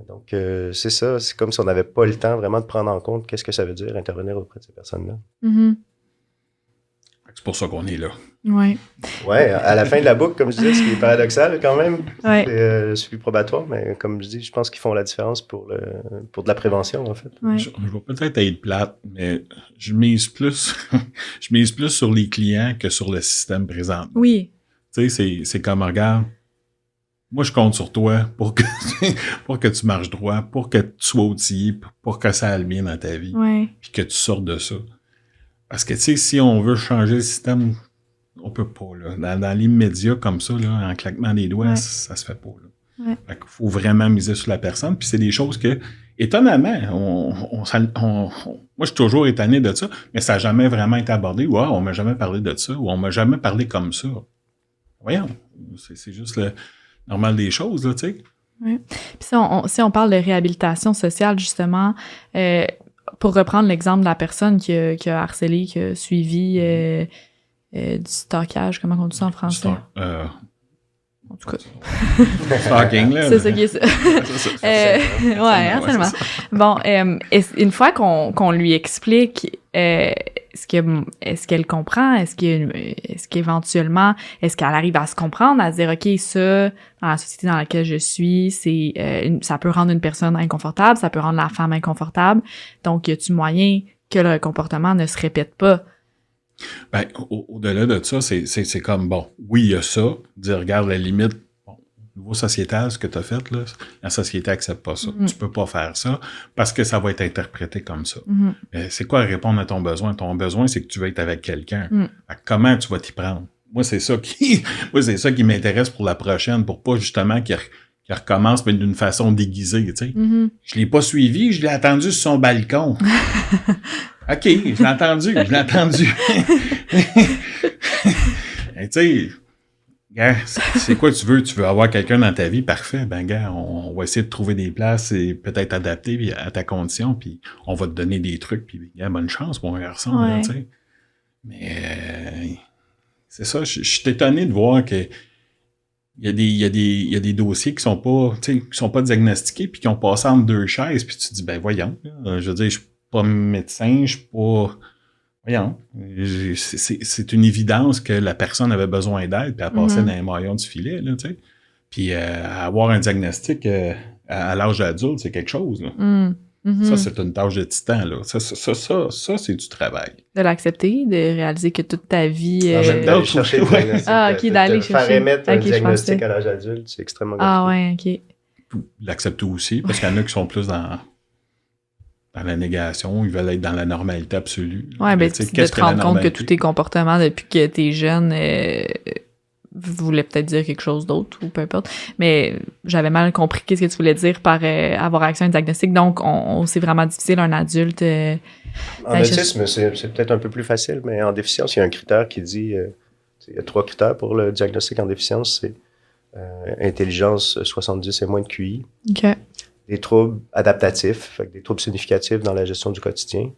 Donc, c'est ça, c'est comme si on n'avait pas le temps vraiment de prendre en compte qu'est-ce que ça veut dire intervenir auprès de ces personnes-là. C'est pour ça qu'on est là. Oui. Ouais, à la fin de la boucle, comme je dis, ce qui est paradoxal quand même, ouais. C'est suivi probatoire, mais comme je dis, je pense qu'ils font la différence pour de la prévention, en fait. Ouais. Je vais peut-être être plate, mais je mise plus sur les clients que sur le système présent. Oui. Tu sais, c'est comme, regarde, moi, je compte sur toi pour que tu marches droit, pour que tu sois outillé, pour que ça aille bien dans ta vie, puis que tu sortes de ça. Parce que, tu sais, si on veut changer le système, on peut pas, là. Dans l'immédiat, comme ça, là, en claquement des doigts, ça se fait pas, là. Fait qu'il faut vraiment miser sur la personne, puis c'est des choses que, étonnamment, moi, je suis toujours étonné de ça, mais ça n'a jamais vraiment été abordé, ou on m'a jamais parlé de ça, ou on m'a jamais parlé comme ça. Voyons, c'est juste le normal des choses, là, tu sais. Oui. Puis si on parle de réhabilitation sociale, justement, pour reprendre l'exemple de la personne qui a harcelé, qui a suivi du stalkage, comment on dit ça en français? En tout cas. Stalking, là. C'est ça qui est ça. Harcèlement. Bon, une fois qu'on lui explique, est-ce qu'elle comprend? Est-ce qu'éventuellement, est-ce qu'elle arrive à se comprendre, à se dire, OK, ça, dans la société dans laquelle je suis, ça peut rendre une personne inconfortable, ça peut rendre la femme inconfortable. Donc, y a-tu moyen que le comportement ne se répète pas? Ben, au-delà de ça, c'est comme, bon, oui, il y a ça, dire, regarde, la limite, bon, au niveau sociétal, ce que tu as fait, là, la société accepte pas ça. Tu peux pas faire ça parce que ça va être interprété comme ça. C'est quoi répondre à ton besoin? Ton besoin, c'est que tu veux être avec quelqu'un. Comment tu vas t'y prendre? Moi, c'est ça qui m'intéresse pour la prochaine, pour pas justement qu'il recommence mais d'une façon déguisée, tu sais. Je l'ai pas suivi, je l'ai attendu sur son balcon. OK, je l'ai entendu. Tu sais, gars, c'est quoi tu veux? Tu veux avoir quelqu'un dans ta vie? Parfait. Ben, gars, on va essayer de trouver des places et peut-être adapter à ta condition, puis on va te donner des trucs, puis gars, bonne chance, mon garçon, là, tu sais. Mais, c'est ça, je suis étonné de voir que il y a des dossiers qui sont pas diagnostiqués, puis qui ont passé entre deux chaises, puis tu te dis, ben, voyons, je veux dire, je suis pas médecin, je suis pas... Voyons, c'est une évidence que la personne avait besoin d'aide, puis elle passait dans les maillons du filet, là, tu sais. Puis avoir un diagnostic à l'âge adulte, c'est quelque chose, là. Ça, c'est une tâche de titan, là. Ça, c'est du travail. De l'accepter, de réaliser que toute ta vie... D'aller chercher le diagnostic. D'aller chercher. Faire émettre un diagnostic à l'âge adulte, c'est extrêmement compliqué. OK. L'accepter aussi, parce qu'il y en a qui sont plus dans la négation, ils veulent être dans la normalité absolue. Ouais, ben, de te rendre compte que tous tes comportements depuis que t'es jeune voulaient peut-être dire quelque chose d'autre, ou peu importe. Mais j'avais mal compris qu'est-ce que tu voulais dire par avoir accès à un diagnostic. Donc, c'est vraiment difficile, un adulte... en autisme, c'est peut-être un peu plus facile, mais en déficience, il y a un critère qui dit... il y a 3 critères pour le diagnostic en déficience. C'est intelligence 70 et moins de QI. OK. Des troubles adaptatifs, fait que des troubles significatifs dans la gestion du quotidien.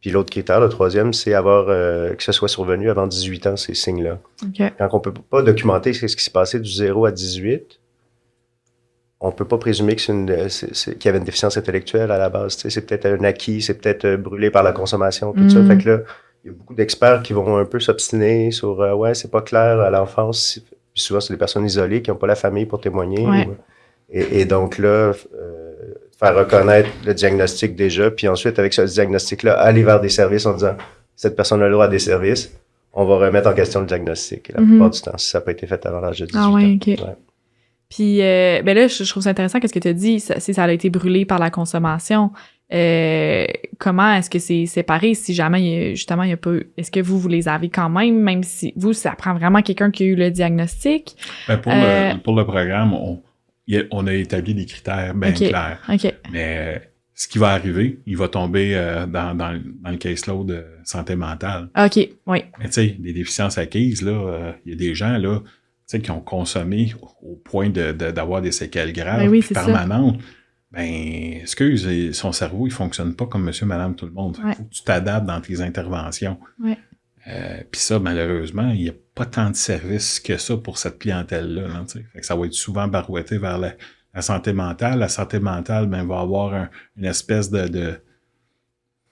Puis l'autre critère, le troisième, c'est avoir que ce soit survenu avant 18 ans, ces signes-là. Okay. Quand on ne peut pas documenter ce qui s'est passé du 0 à 18, on ne peut pas présumer qu'il y avait une déficience intellectuelle à la base. C'est peut-être un acquis, c'est peut-être brûlé par la consommation, tout ça. Fait que là, il y a beaucoup d'experts qui vont un peu s'obstiner sur « ouais, c'est pas clair à l'enfance ». Puis souvent, c'est des personnes isolées qui n'ont pas la famille pour témoigner. Ouais. Et donc là, faire reconnaître le diagnostic déjà, puis ensuite, avec ce diagnostic-là, aller vers des services en disant « Cette personne a le droit à des services », on va remettre en question le diagnostic la plupart du temps, si ça n'a pas été fait avant l'âge de 18 ans. Ah ouais, OK. Ouais. Puis, ben là, je trouve ça intéressant qu'est-ce que tu as dit, si ça a été brûlé par la consommation. Comment est-ce que c'est séparé si jamais, justement, il n'y a pas eu... Est-ce que vous les avez quand même si vous, ça prend vraiment quelqu'un qui a eu le diagnostic? Ben pour le programme, on a établi des critères bien clairs. OK. Mais ce qui va arriver, il va tomber dans le caseload santé mentale. OK, oui. Mais tu sais, les déficiences acquises, là, il y a des gens, là, tu sais, qui ont consommé au point d'avoir des séquelles graves permanentes. Ben, excuse, son cerveau, il fonctionne pas comme monsieur, madame, tout le monde. Il faut que tu t'adaptes dans tes interventions. Ouais. Puis ça, malheureusement, il n'y a pas tant de services que ça pour cette clientèle-là. Là, fait que ça va être souvent barouetté vers la santé mentale. La santé mentale, ben, va avoir une espèce de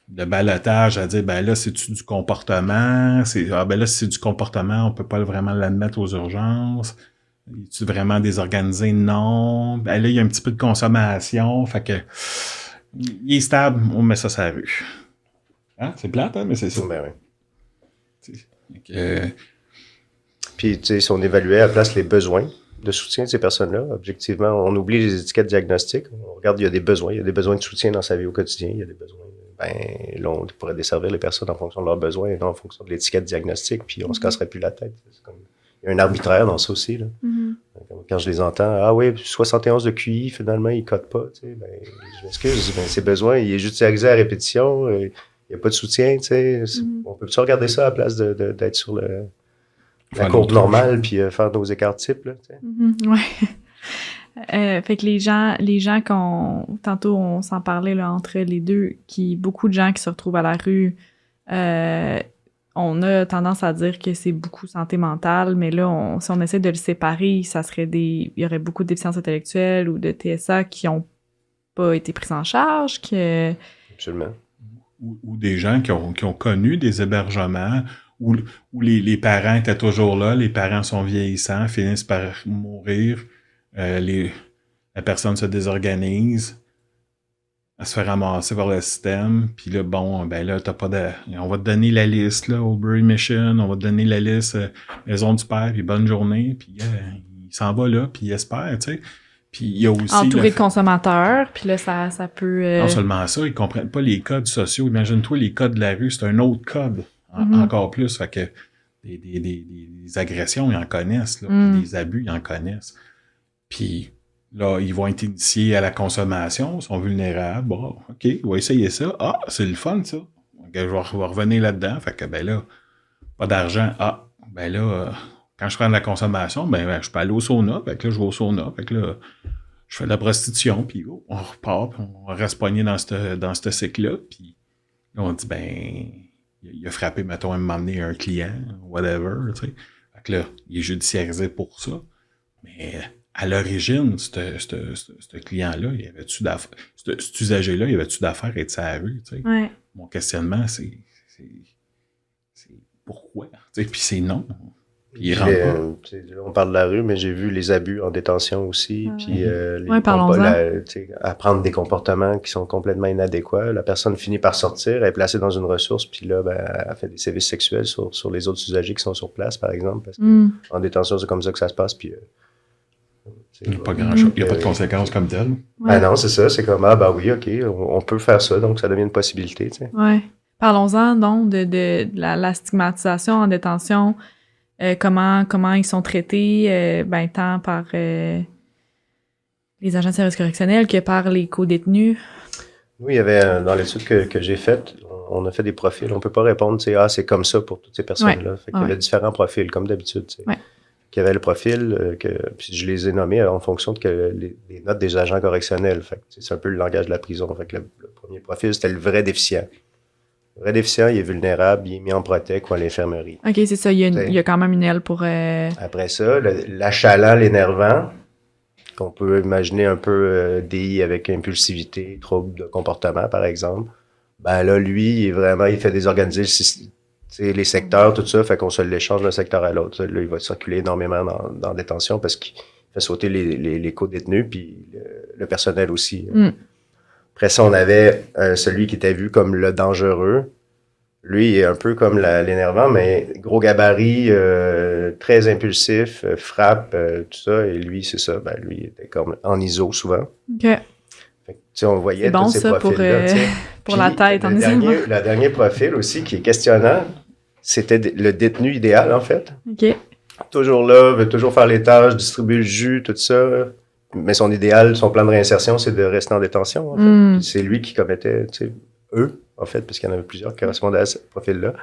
balotage à dire, ben là, c'est-tu du comportement? Ben là, si c'est du comportement, on peut pas vraiment l'admettre aux urgences. Es-tu vraiment désorganisé? Non. Ben là, il y a un petit peu de consommation. Fait que, il est stable, on met ça sur la rue. Hein? C'est plate, hein? Mais c'est ça. Ben oui. Puis, tu sais, si on évaluait à la place les besoins de soutien de ces personnes-là, objectivement, on oublie les étiquettes diagnostiques. On regarde, il y a des besoins. Il y a des besoins de soutien dans sa vie au quotidien. Il y a des besoins. Ben, là, on pourrait desservir les personnes en fonction de leurs besoins et non en fonction de l'étiquette diagnostique. Puis, on se casserait plus la tête. C'est comme... Il y a un arbitraire dans ça aussi. Là. Quand je les entends, ah oui, 71 de QI, finalement, il ne code pas. Tu sais, ben, je m'excuse, ben, ses besoins, il est judiciarisé à répétition, il n'y a pas de soutien. Tu sais, on peut-tu regarder ça à la place d'être sur la courbe normale puis faire nos écarts types? Là, tu sais. Ouais. Fait que les gens tantôt on s'en parlait là, entre les deux, beaucoup de gens qui se retrouvent à la rue, on a tendance à dire que c'est beaucoup santé mentale, mais là, si on essaie de le séparer, il y aurait beaucoup de déficiences intellectuelles ou de TSA qui n'ont pas été prises en charge. Absolument. Ou des gens qui ont connu des hébergements où les parents étaient toujours là, les parents sont vieillissants, finissent par mourir, la personne se désorganise, elle se fait ramasser par le système, puis là, bon, ben là, on va te donner la liste, là, Oldbury Mission, on va te donner la liste Maison du Père, puis bonne journée, puis il s'en va là, puis il espère, tu sais. Puis il y a aussi... Entouré de consommateurs, puis là, ça peut... Non seulement ça, ils comprennent pas les codes sociaux. Imagine-toi, les codes de la rue, c'est un autre code, encore plus, fait que des agressions, ils en connaissent, là, puis des abus, ils en connaissent. Puis... Là, ils vont être initiés à la consommation, ils sont vulnérables. Bon, OK, on va essayer ça. Ah, c'est le fun, ça. Okay, je vais revenir là-dedans. Fait que, ben là, pas d'argent. Ah, ben là, quand je prends de la consommation, ben je peux aller au sauna. Fait que là, je vais au sauna. Fait que là, je fais de la prostitution, puis on repart, puis on reste pogné dans ce cycle-là. Puis là, on dit, ben, il a frappé, mettons, à m'emmener un client, whatever, tu sais. Fait que là, il est judiciarisé pour ça. Mais... à l'origine, ce client-là, il avait-tu d'affaires, cet usager-là, il avait-tu d'affaires à être sur la rue, tu sais? Ouais. Mon questionnement, c'est pourquoi? Tu sais, puis c'est non. Puis il rentre pas. On parle de la rue, mais j'ai vu les abus en détention aussi, puis à prendre des comportements qui sont complètement inadéquats. La personne finit par sortir, elle est placée dans une ressource, puis là, ben, elle fait des sévices sexuels sur les autres usagers qui sont sur place, par exemple, parce que en détention, c'est comme ça que ça se passe, puis... il n'y a pas grand-chose. Il n'y a pas de conséquences comme telles. Ouais. Ben non, c'est ça. C'est comme, ben oui, OK, on peut faire ça, donc ça devient une possibilité, tu sais. Ouais. Parlons-en, donc, de la stigmatisation en détention. Comment ils sont traités, tant par les agents de services correctionnels que par les co-détenus. Oui, il y avait, dans l'étude que j'ai faite, on a fait des profils. On ne peut pas répondre, tu sais, c'est comme ça pour toutes ces personnes-là. Fait qu'il y avait différents profils, comme d'habitude, tu sais. Ouais. Qui avait le profil, puis je les ai nommés en fonction de les notes des agents correctionnels. Fait que, c'est un peu le langage de la prison. Fait que le premier profil, c'était le vrai déficient. Le vrai déficient, il est vulnérable, il est mis en protect ou à l'infirmerie. OK, c'est ça. Il y a quand même une aile pour... Après ça, l'achalant, l'énervant, qu'on peut imaginer un peu DI avec impulsivité, trouble de comportement, par exemple. Ben là, lui, il fait désorganiser les secteurs, tout ça, fait qu'on se l'échange d'un secteur à l'autre. Là, il va circuler énormément dans la détention parce qu'il fait sauter les co-détenus, puis le personnel aussi. Après ça, on avait celui qui était vu comme le dangereux. Lui, il est un peu comme l'énervant, mais gros gabarit, très impulsif, frappe, tout ça. Et lui, c'est ça. Ben, lui, il était comme en ISO souvent. OK. Fait que, on voyait bon, tous ces ça, profils-là. pour la tête, en ISO. Le dernier profil aussi qui est questionnant, c'était le détenu idéal, en fait. OK. Toujours là, veut toujours faire les tâches, distribuer le jus, tout ça. Mais son idéal, son plan de réinsertion, c'est de rester en détention, en fait. Puis c'est lui qui commettait, eux, en fait, parce qu'il y en avait plusieurs qui correspondaient à ce profil-là.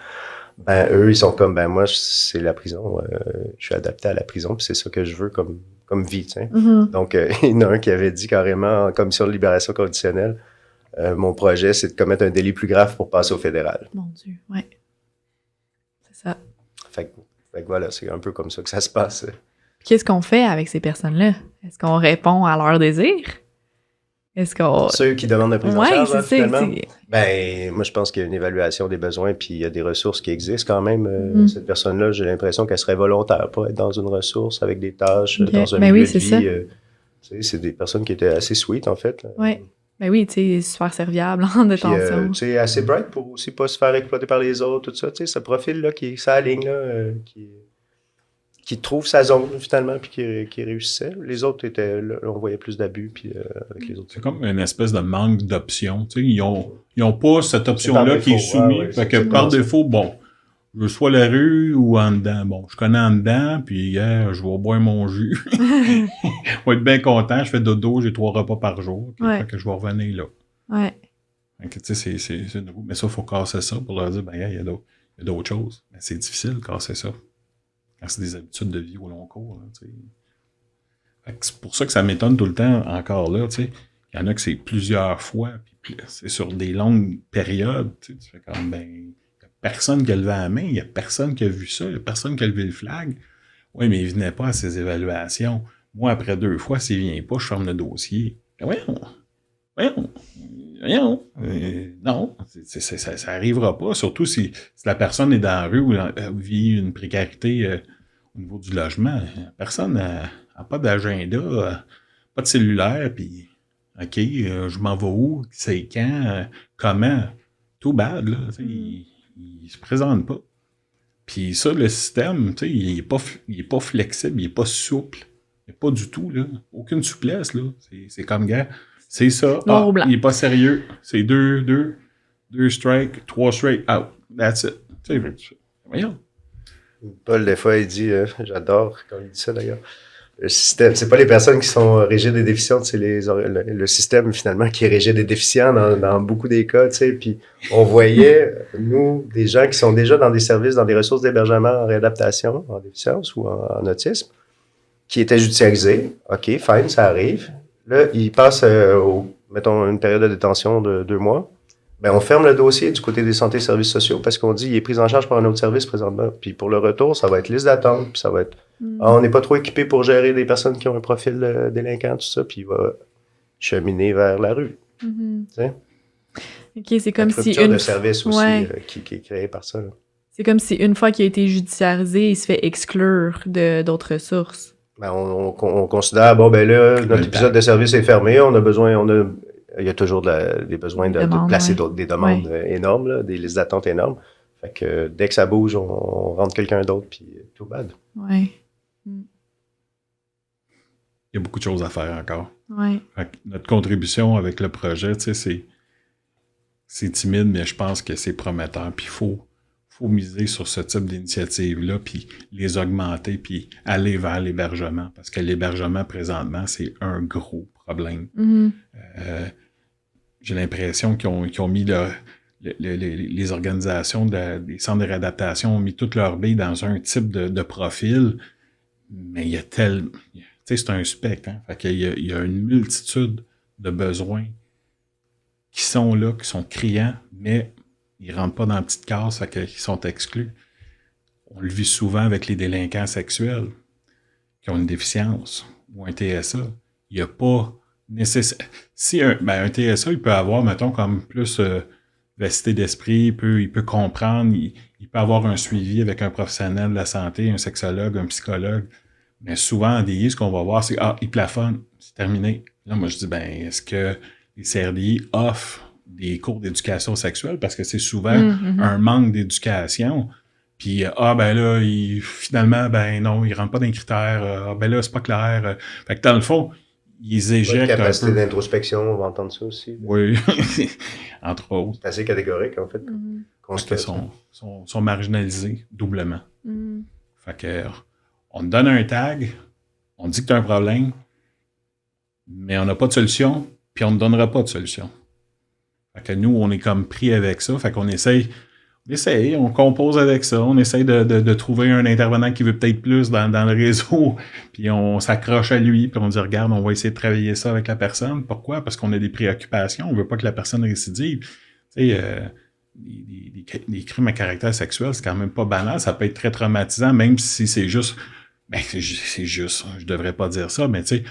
Ben, eux, ils sont comme, ben, moi, c'est la prison. Je suis adapté à la prison, puis c'est ça que je veux comme vie, tu sais. Donc, il y en a un qui avait dit carrément, en commission de libération conditionnelle, mon projet, c'est de commettre un délit plus grave pour passer au fédéral. Mon Dieu, ouais. C'est ça. Fait que voilà, c'est un peu comme ça que ça se passe. Qu'est-ce qu'on fait avec ces personnes-là? Est-ce qu'on répond à leurs désirs? Est-ce qu'on... Ceux qui demandent un prise en ouais, charge, c'est finalement. C'est... Ben, moi, je pense qu'il y a une évaluation des besoins, puis il y a des ressources qui existent quand même. Cette personne-là, j'ai l'impression qu'elle serait volontaire pour être dans une ressource avec des tâches, dans un milieu de vie. C'est des personnes qui étaient assez sweet, en fait. Oui. Ben oui, tu sais, super serviable en détention. Tu sais, assez bright pour aussi pas se faire exploiter par les autres, tout ça. Tu sais, ce profil-là, sa ligne, là, qui trouve sa zone, finalement, puis qui réussissait. Les autres étaient là, on voyait plus d'abus, puis avec les autres. C'est comme une espèce de manque d'options. Tu sais, ils ont pas cette option-là qui est soumise. Fait que par défaut, bon, je sois la rue ou en dedans. Bon, je connais en dedans, puis je vais boire mon jus. Je vais être bien content, je fais dodo, j'ai 3 repas par jour. Fait que je vais revenir là. Ouais. Fait que, tu sais, c'est nouveau. Mais ça, il faut casser ça pour leur dire, ben, il y a d'autres choses. Mais c'est difficile de casser ça. Quand c'est des habitudes de vie au long cours. Là, c'est pour ça que ça m'étonne tout le temps, encore là. Il y en a que c'est plusieurs fois, puis c'est sur des longues périodes. Tu fais comme, ben, il n'y a personne qui a levé la main, il n'y a personne qui a vu ça, il n'y a personne qui a levé le flag. Oui, mais il ne venait pas à ces évaluations. Moi, après 2 fois, s'il ne vient pas, je ferme le dossier. Voyons. Non, ça n'arrivera pas, surtout si la personne est dans la rue ou vit une précarité au niveau du logement. Personne n'a pas d'agenda, pas de cellulaire, puis OK, je m'en vais où, c'est quand, comment, tout bad, là, il se présente pas. Puis ça, le système, il est pas flexible, il est pas souple, il n'est pas du tout, là, aucune souplesse, là, c'est comme, gars, c'est ça. Il n'est pas sérieux. C'est 2 strikes, 3 straight out. That's it. Voyons. Paul, des fois, il dit, j'adore quand il dit ça d'ailleurs, le système, c'est pas les personnes qui sont rigides et déficientes, c'est le système finalement qui est rigide et déficient dans beaucoup des cas, tu sais. Puis on voyait, nous, des gens qui sont déjà dans des services, dans des ressources d'hébergement en réadaptation, en déficience ou en autisme, qui étaient judiciarisés. OK, fine, ça arrive. Là, il passe, mettons, une période de détention de 2 mois. Ben, on ferme le dossier du côté des santé et services sociaux parce qu'on dit il est pris en charge par un autre service présentement. Puis pour le retour, ça va être liste d'attente, puis ça va être on n'est pas trop équipé pour gérer des personnes qui ont un profil délinquant, tout ça, puis il va cheminer vers la rue. Tu sais? OK, c'est comme si une de service aussi qui est créée par ça. Là. C'est comme si une fois qu'il a été judiciarisé, il se fait exclure d'autres ressources. Ben, on considère, bon, ben là, notre épisode de service est fermé, il y a toujours des besoins de placer des demandes énormes, là, des listes d'attente énormes. Fait que dès que ça bouge, on rentre quelqu'un d'autre, puis tout bad. Ouais. Il y a beaucoup de choses à faire encore. Ouais. Fait que notre contribution avec le projet, tu sais, c'est timide, mais je pense que c'est prometteur. Puis il faut miser sur ce type d'initiative-là, puis les augmenter, puis aller vers l'hébergement. Parce que l'hébergement, présentement, c'est un gros problème. J'ai l'impression qu'ils ont mis les organisations des centres de réadaptation ont mis toutes leurs billes dans un type de profil, mais il y a tu sais, c'est un spectre, hein? Fait qu'il y a une multitude de besoins qui sont là, qui sont criants, mais ils rentrent pas dans la petite case, fait qu'ils sont exclus. On le vit souvent avec les délinquants sexuels qui ont une déficience ou un TSA. Il n'y a pas nécessaire. Si un TSA, il peut avoir, mettons, comme plus vivacité d'esprit, il peut comprendre, il peut avoir un suivi avec un professionnel de la santé, un sexologue, un psychologue. Mais souvent, en DI, ce qu'on va voir, c'est il plafonne, c'est terminé. Là, moi, je dis, est-ce que les CRDI offrent des cours d'éducation sexuelle? Parce que c'est souvent un manque d'éducation. Puis, là, finalement, non, il rentre pas dans les critères. Là, c'est pas clair. Fait que dans le fond, ils éjectent un peu. Capacité d'introspection, on va entendre ça aussi. Oui, entre autres. C'est assez catégorique, en fait. Fait qu'ils sont marginalisés doublement. Fait que, on te donne un tag, on te dit que tu as un problème, mais on n'a pas de solution, puis on ne donnera pas de solution. Fait que nous, on est comme pris avec ça. Fait qu'on essaye, on compose avec ça, on essaye de trouver un intervenant qui veut peut-être plus dans le réseau, puis on s'accroche à lui, puis on dit, regarde, on va essayer de travailler ça avec la personne. Pourquoi? Parce qu'on a des préoccupations, on veut pas que la personne récidive. Tu sais, des crimes à caractère sexuel, c'est quand même pas banal, ça peut être très traumatisant, même si c'est juste, c'est juste, je devrais pas dire ça, mais tu sais,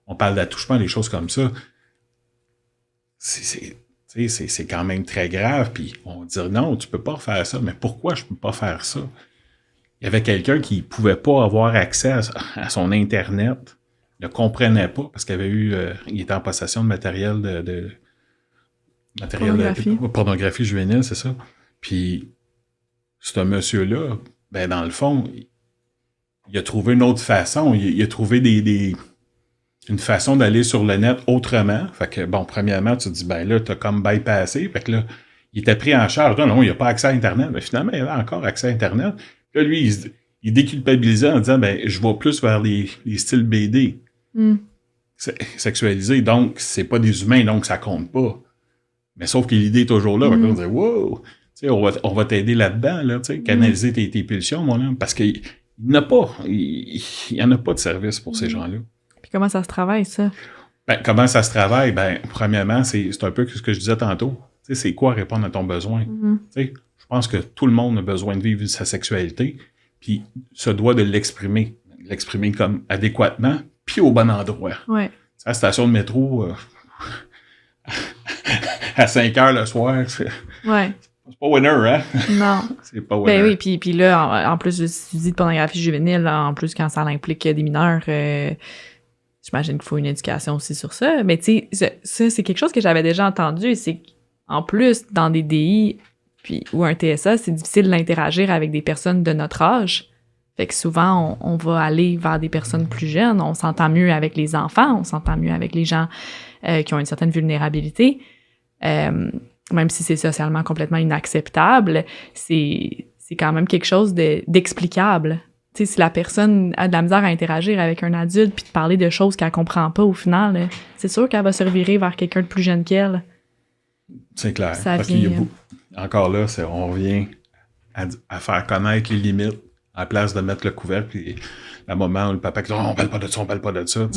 on parle d'attouchement, des choses comme ça. C'est quand même très grave, puis on dit non, tu peux pas faire ça, mais pourquoi je peux pas faire ça? Il y avait quelqu'un qui pouvait pas avoir accès à son Internet, ne comprenait pas, parce qu'il avait il était en possession de matériel de pornographie juvénile, c'est ça. Puis, ce monsieur-là, dans le fond, il a trouvé une autre façon. Il a trouvé une façon d'aller sur le net autrement. Fait que, premièrement, tu te dis, là, t'as comme bypassé. Fait que là, il était pris en charge. Non, il n'a pas accès à Internet. Mais finalement, il avait encore accès à Internet. Puis là, lui, il déculpabilisait en disant, je vais plus vers les styles BD. Sexualisés. Donc, c'est pas des humains, donc ça compte pas. Mais sauf que l'idée est toujours là. On dit, wow, on va t'aider là-dedans, là, canaliser tes pulsions, mon homme. Parce qu'il n'y en a pas de service pour ces gens-là. Puis comment ça se travaille, ça? Comment ça se travaille? Premièrement, c'est un peu ce que je disais tantôt. C'est quoi répondre à ton besoin? Je pense que tout le monde a besoin de vivre sa sexualité, puis se doit de l'exprimer comme adéquatement, puis au bon endroit. Ouais. À la station de métro, à 5 heures le soir, c'est pas winner, hein? Non. C'est pas winner. Oui, puis là, en plus, tu dis de pornographie juvénile, là, en plus, quand ça implique des mineurs, j'imagine qu'il faut une éducation aussi sur ça. Mais tu sais, ça, c'est quelque chose que j'avais déjà entendu, c'est qu'en plus, dans des DI ou un TSA, c'est difficile d'interagir avec des personnes de notre âge. Fait que souvent, on va aller vers des personnes plus jeunes, on s'entend mieux avec les enfants, on s'entend mieux avec les gens qui ont une certaine vulnérabilité. Même si c'est socialement complètement inacceptable, c'est quand même quelque chose d'explicable. Tu sais, si la personne a de la misère à interagir avec un adulte puis de parler de choses qu'elle comprend pas au final, c'est sûr qu'elle va se revirer vers quelqu'un de plus jeune qu'elle. C'est clair. Ça parce vient... qu'il y a encore là, on revient à faire connaître les limites à la place de mettre le couvercle. Puis, à un moment où le papa dit « on parle pas de ça, on parle pas de ça. »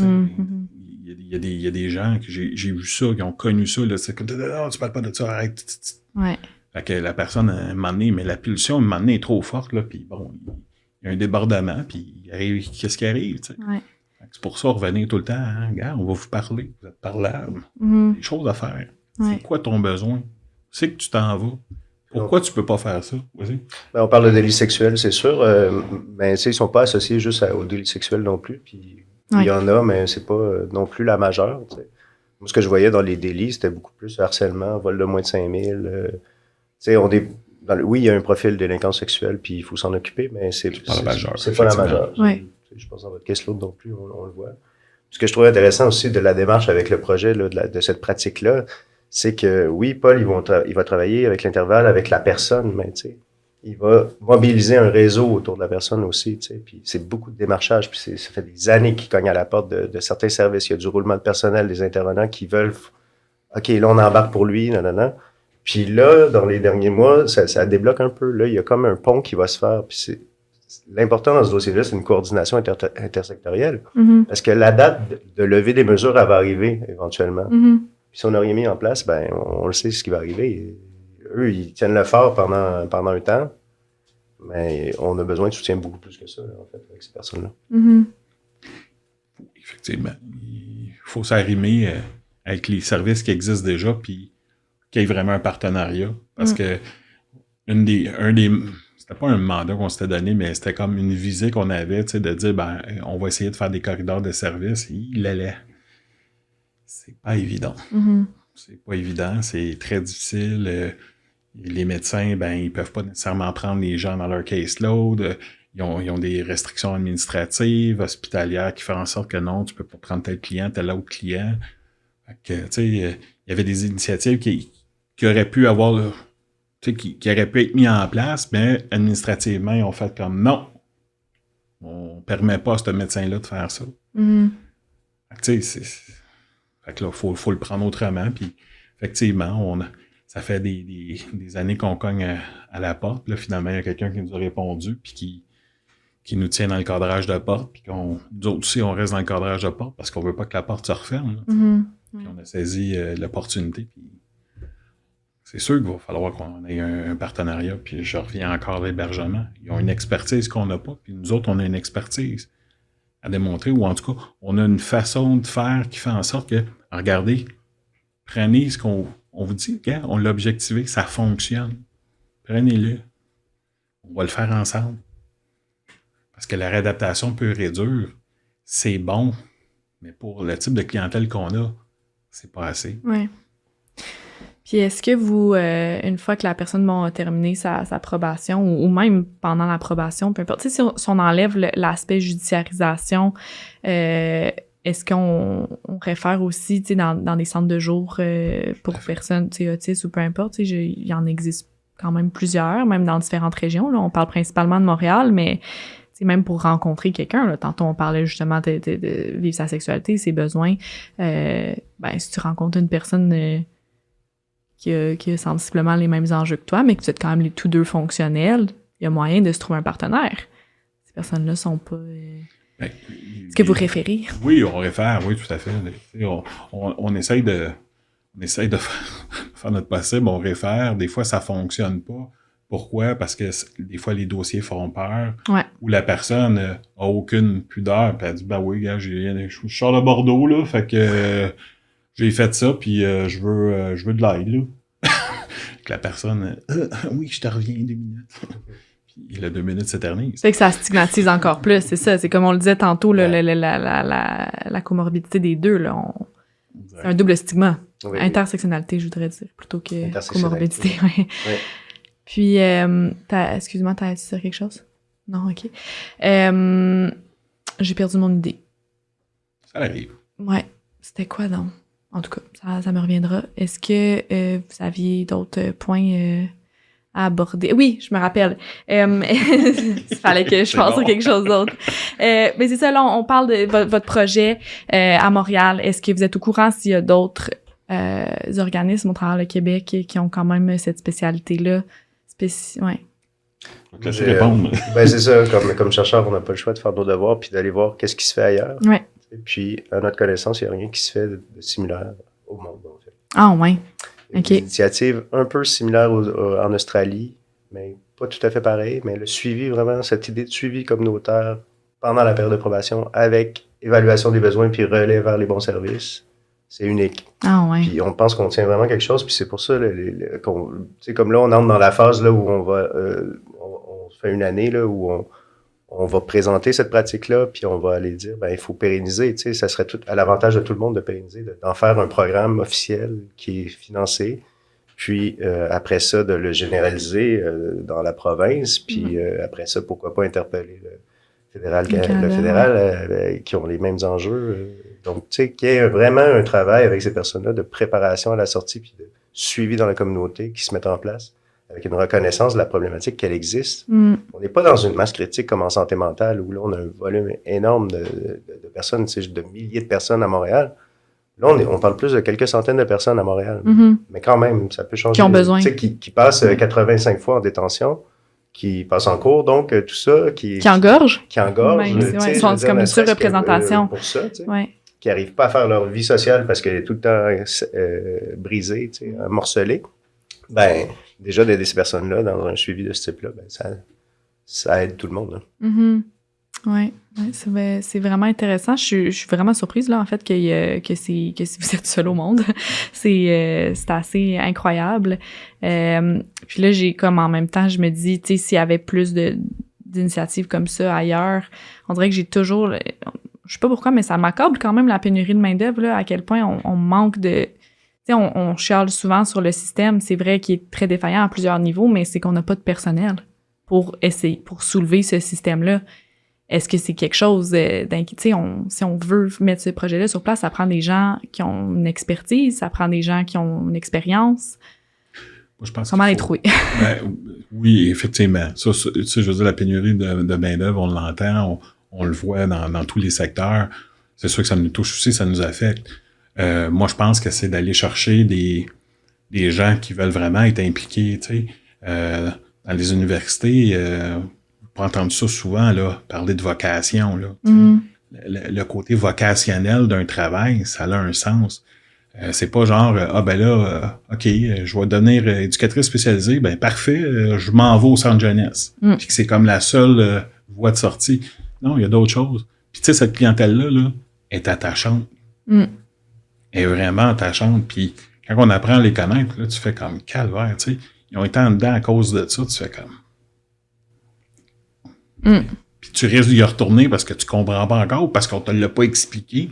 Il y a des gens que j'ai vu ça, qui ont connu ça. Là, c'est que non, tu parles pas de ça, arrête. Ouais. Fait que la personne, à un moment donné, mais la pulsion, à un moment donné, est trop forte. Là, puis bon, il y a un débordement, puis il arrive, qu'est-ce qui arrive? Ouais. C'est pour ça, revenir tout le temps. Hein, regarde, on va vous parler. Vous êtes parlable. Des choses à faire. Ouais. C'est quoi ton besoin? C'est que tu t'en vas. Pourquoi tu peux pas faire ça? Vas-y. On parle de délits sexuels, c'est sûr. Mais ils sont pas associés juste aux délits sexuels non plus. Puis il y en a, mais c'est pas non plus la majeure. T'sais. Moi, ce que je voyais dans les délits, c'était beaucoup plus harcèlement, vol de moins de 5000. Oui, il y a un profil de délinquance sexuelle, puis il faut s'en occuper, mais c'est pas la majeure. C'est pas la majeure. Ouais. Je pense dans votre caseload non plus, on le voit. Ce que je trouvais intéressant aussi de la démarche avec le projet, là, de cette pratique-là, c'est que oui, Paul, il va travailler avec l'intervalle, avec la personne, mais tu sais, il va mobiliser un réseau autour de la personne aussi, tu sais. Puis c'est beaucoup de démarchage, puis ça fait des années qu'il cogne à la porte de certains services. Il y a du roulement de personnel, des intervenants qui veulent, OK, là, on embarque pour lui, nanana. Puis là, dans les derniers mois, ça débloque un peu. Là, il y a comme un pont qui va se faire. Puis l'important dans ce dossier-là, c'est une coordination intersectorielle. Parce que la date de lever des mesures, elle va arriver éventuellement. Puis si on n'a rien mis en place, on le sait ce qui va arriver. Eux, ils tiennent le fort pendant un temps, mais on a besoin de soutien beaucoup plus que ça, en fait, avec ces personnes-là. Effectivement. Il faut s'arrimer avec les services qui existent déjà, puis qu'il y ait vraiment un partenariat. Parce que c'était pas un mandat qu'on s'était donné, mais c'était comme une visée qu'on avait, tu sais, de dire, on va essayer de faire des corridors de service. Il allait. C'est pas évident. C'est pas évident, c'est très difficile. Les médecins, ils peuvent pas nécessairement prendre les gens dans leur caseload. Ils ont des restrictions administratives, hospitalières, qui font en sorte que non, tu peux pas prendre tel client, tel autre client. Fait que, tu sais, il y avait des initiatives qui auraient pu avoir, tu sais, qui auraient pu être mises en place, mais administrativement, ils ont fait comme non, on permet pas à ce médecin-là de faire ça. Fait que, tu sais, fait que là, faut le prendre autrement. Puis, effectivement, ça fait des années qu'on cogne à la porte. Là, finalement, il y a quelqu'un qui nous a répondu, puis qui nous tient dans le cadrage de porte, puis nous autres aussi, on reste dans le cadrage de porte parce qu'on veut pas que la porte se referme. Puis on a saisi l'opportunité, puis c'est sûr qu'il va falloir qu'on ait un partenariat, puis je reviens encore à l'hébergement. Ils ont une expertise qu'on n'a pas, puis nous autres, on a une expertise à démontrer, ou en tout cas, on a une façon de faire qui fait en sorte que, regardez, prenez ce qu'on vous dit, regarde, on l'a objectivé, ça fonctionne. Prenez-le. On va le faire ensemble. Parce que la réadaptation pure et dure, c'est bon, mais pour le type de clientèle qu'on a, c'est pas assez. Oui. Puis est-ce que vous, une fois que la personne a terminé sa probation, ou même pendant la probation, peu importe, si on enlève l'aspect judiciarisation, est-ce qu'on réfère aussi dans des centres de jour pour personnes autistes ou peu importe? Il y en existe quand même plusieurs, même dans différentes régions. Là, on parle principalement de Montréal, mais même pour rencontrer quelqu'un, là, tantôt on parlait justement de vivre sa sexualité, ses besoins. Si tu rencontres une personne qui a sensiblement les mêmes enjeux que toi, mais que vous êtes quand même tous deux fonctionnels, il y a moyen de se trouver un partenaire. Ces personnes-là sont pas... Est-ce que vous référez? Oui, on réfère, oui, tout à fait. On essaye de faire notre possible, on réfère. Des fois, ça fonctionne pas. Pourquoi? Parce que des fois, les dossiers font peur. Ouais. Ou la personne a aucune pudeur. Puis elle dit, oui, gars, je sors de Bordeaux, là, fait que j'ai fait ça, puis je veux de l'aide, là. Que la personne, oui, je te reviens 2 minutes. Puis le 2 minutes s'éternise. Fait que ça stigmatise encore plus, c'est ça. C'est comme on le disait tantôt, la comorbidité des deux, là. C'est un double stigma. Oui. Intersectionnalité, je voudrais dire, plutôt que comorbidité. Ouais. Oui. Puis, excuse-moi, t'as dit quelque chose? Non, OK. J'ai perdu mon idée. Ça arrive. Ouais. C'était quoi, donc? En tout cas, ça me reviendra. Est-ce que vous aviez d'autres points à aborder? Oui, je me rappelle. Il fallait que je pense à quelque chose d'autre. Mais c'est ça, là, on parle de votre projet à Montréal. Est-ce que vous êtes au courant s'il y a d'autres organismes au travers le Québec qui ont quand même cette spécialité-là? Ouais. C'est ça, comme chercheur, on n'a pas le choix de faire nos devoirs puis d'aller voir qu'est-ce qui se fait ailleurs. Ouais. Et puis, à notre connaissance, il n'y a rien qui se fait de similaire au monde. En fait. Ah, ouais. OK. Des initiatives un peu similaires en Australie, mais pas tout à fait pareil. Mais le suivi, vraiment, cette idée de suivi communautaire pendant la période de probation avec évaluation des besoins puis relais vers les bons services, c'est unique. Ah, ouais. Puis on pense qu'on tient vraiment quelque chose, puis c'est pour ça, comme là, on entre dans la phase là, où on fait une année là, où on va présenter cette pratique-là, puis on va aller dire, il faut pérenniser, tu sais, ça serait à l'avantage de tout le monde de pérenniser, d'en faire un programme officiel qui est financé, puis après ça, de le généraliser dans la province, puis après ça, pourquoi pas interpeller le fédéral qui ont les mêmes enjeux. Donc, tu sais, qu'il y ait vraiment un travail avec ces personnes-là de préparation à la sortie, puis de suivi dans la communauté qui se met en place, avec une reconnaissance de la problématique qu'elle existe. On n'est pas dans une masse critique comme en santé mentale, où là, on a un volume énorme de personnes, tu sais, de milliers de personnes à Montréal. Là, on parle plus de quelques centaines de personnes à Montréal. Mais quand même, ça peut changer. Qui ont besoin. Tu sais, qui passent 85 fois en détention, qui passent en cours, donc tout ça. Qui engorgent. Qui engorgent. C'est comme une surreprésentation. Pour ça, tu sais. Ouais. Qui n'arrivent pas à faire leur vie sociale parce qu'elle est tout le temps brisée, tu sais, morcelée. Déjà, d'aider ces personnes-là dans un suivi de ce type-là, ça aide tout le monde. Là. Oui, c'est vraiment intéressant. Je suis vraiment surprise, là, en fait, que vous êtes seul au monde. C'est assez incroyable. Puis là, j'ai comme en même temps, je me dis, tu sais, s'il y avait plus d'initiatives comme ça ailleurs, on dirait que j'ai toujours... Je sais pas pourquoi, mais ça m'accorde quand même la pénurie de main-d'œuvre, là, à quel point on manque de... Tu sais, on chiale souvent sur le système, c'est vrai qu'il est très défaillant à plusieurs niveaux, mais c'est qu'on n'a pas de personnel pour soulever ce système-là. Est-ce que c'est quelque chose d'inquiétant? Si on veut mettre ce projet-là sur place, ça prend des gens qui ont une expertise, ça prend des gens qui ont une expérience. Moi, je pense comment les trouver? Oui, effectivement. Ça, tu sais, je veux dire, la pénurie de main-d'œuvre, on l'entend, on le voit dans tous les secteurs. C'est sûr que ça nous touche aussi, ça nous affecte. Moi, je pense que c'est d'aller chercher des gens qui veulent vraiment être impliqués, tu sais. Dans les universités, pour entendre ça souvent, là, parler de vocation, là. Le côté vocationnel d'un travail, ça a un sens. C'est pas genre, OK, je vais devenir éducatrice spécialisée, ben parfait, je m'en vais au centre jeunesse. Puis que c'est comme la seule voie de sortie. Non, il y a d'autres choses. Puis tu sais, cette clientèle-là, là, est attachante. Elle est vraiment attachante. Puis quand on apprend à les connaître, là, tu fais comme calvaire, tu sais. Ils ont été en dedans à cause de ça, tu fais comme... Puis tu risques d'y retourner parce que tu comprends pas encore ou parce qu'on te l'a pas expliqué.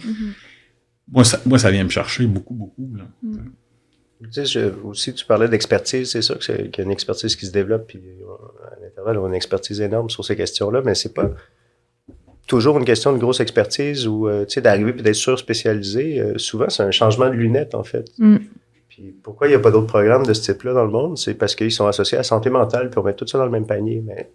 Moi, ça vient me chercher beaucoup, beaucoup. Là. Tu sais, aussi, tu parlais d'expertise. C'est sûr qu'il y a une expertise qui se développe, puis à l'intervalle, on a une expertise énorme sur ces questions-là, mais c'est pas toujours une question de grosse expertise ou tu sais, d'arriver puis d'être surspécialisé. Souvent, c'est un changement de lunettes, en fait. Puis pourquoi il n'y a pas d'autres programmes de ce type-là dans le monde? C'est parce qu'ils sont associés à la santé mentale, puis on met tout ça dans le même panier. Mais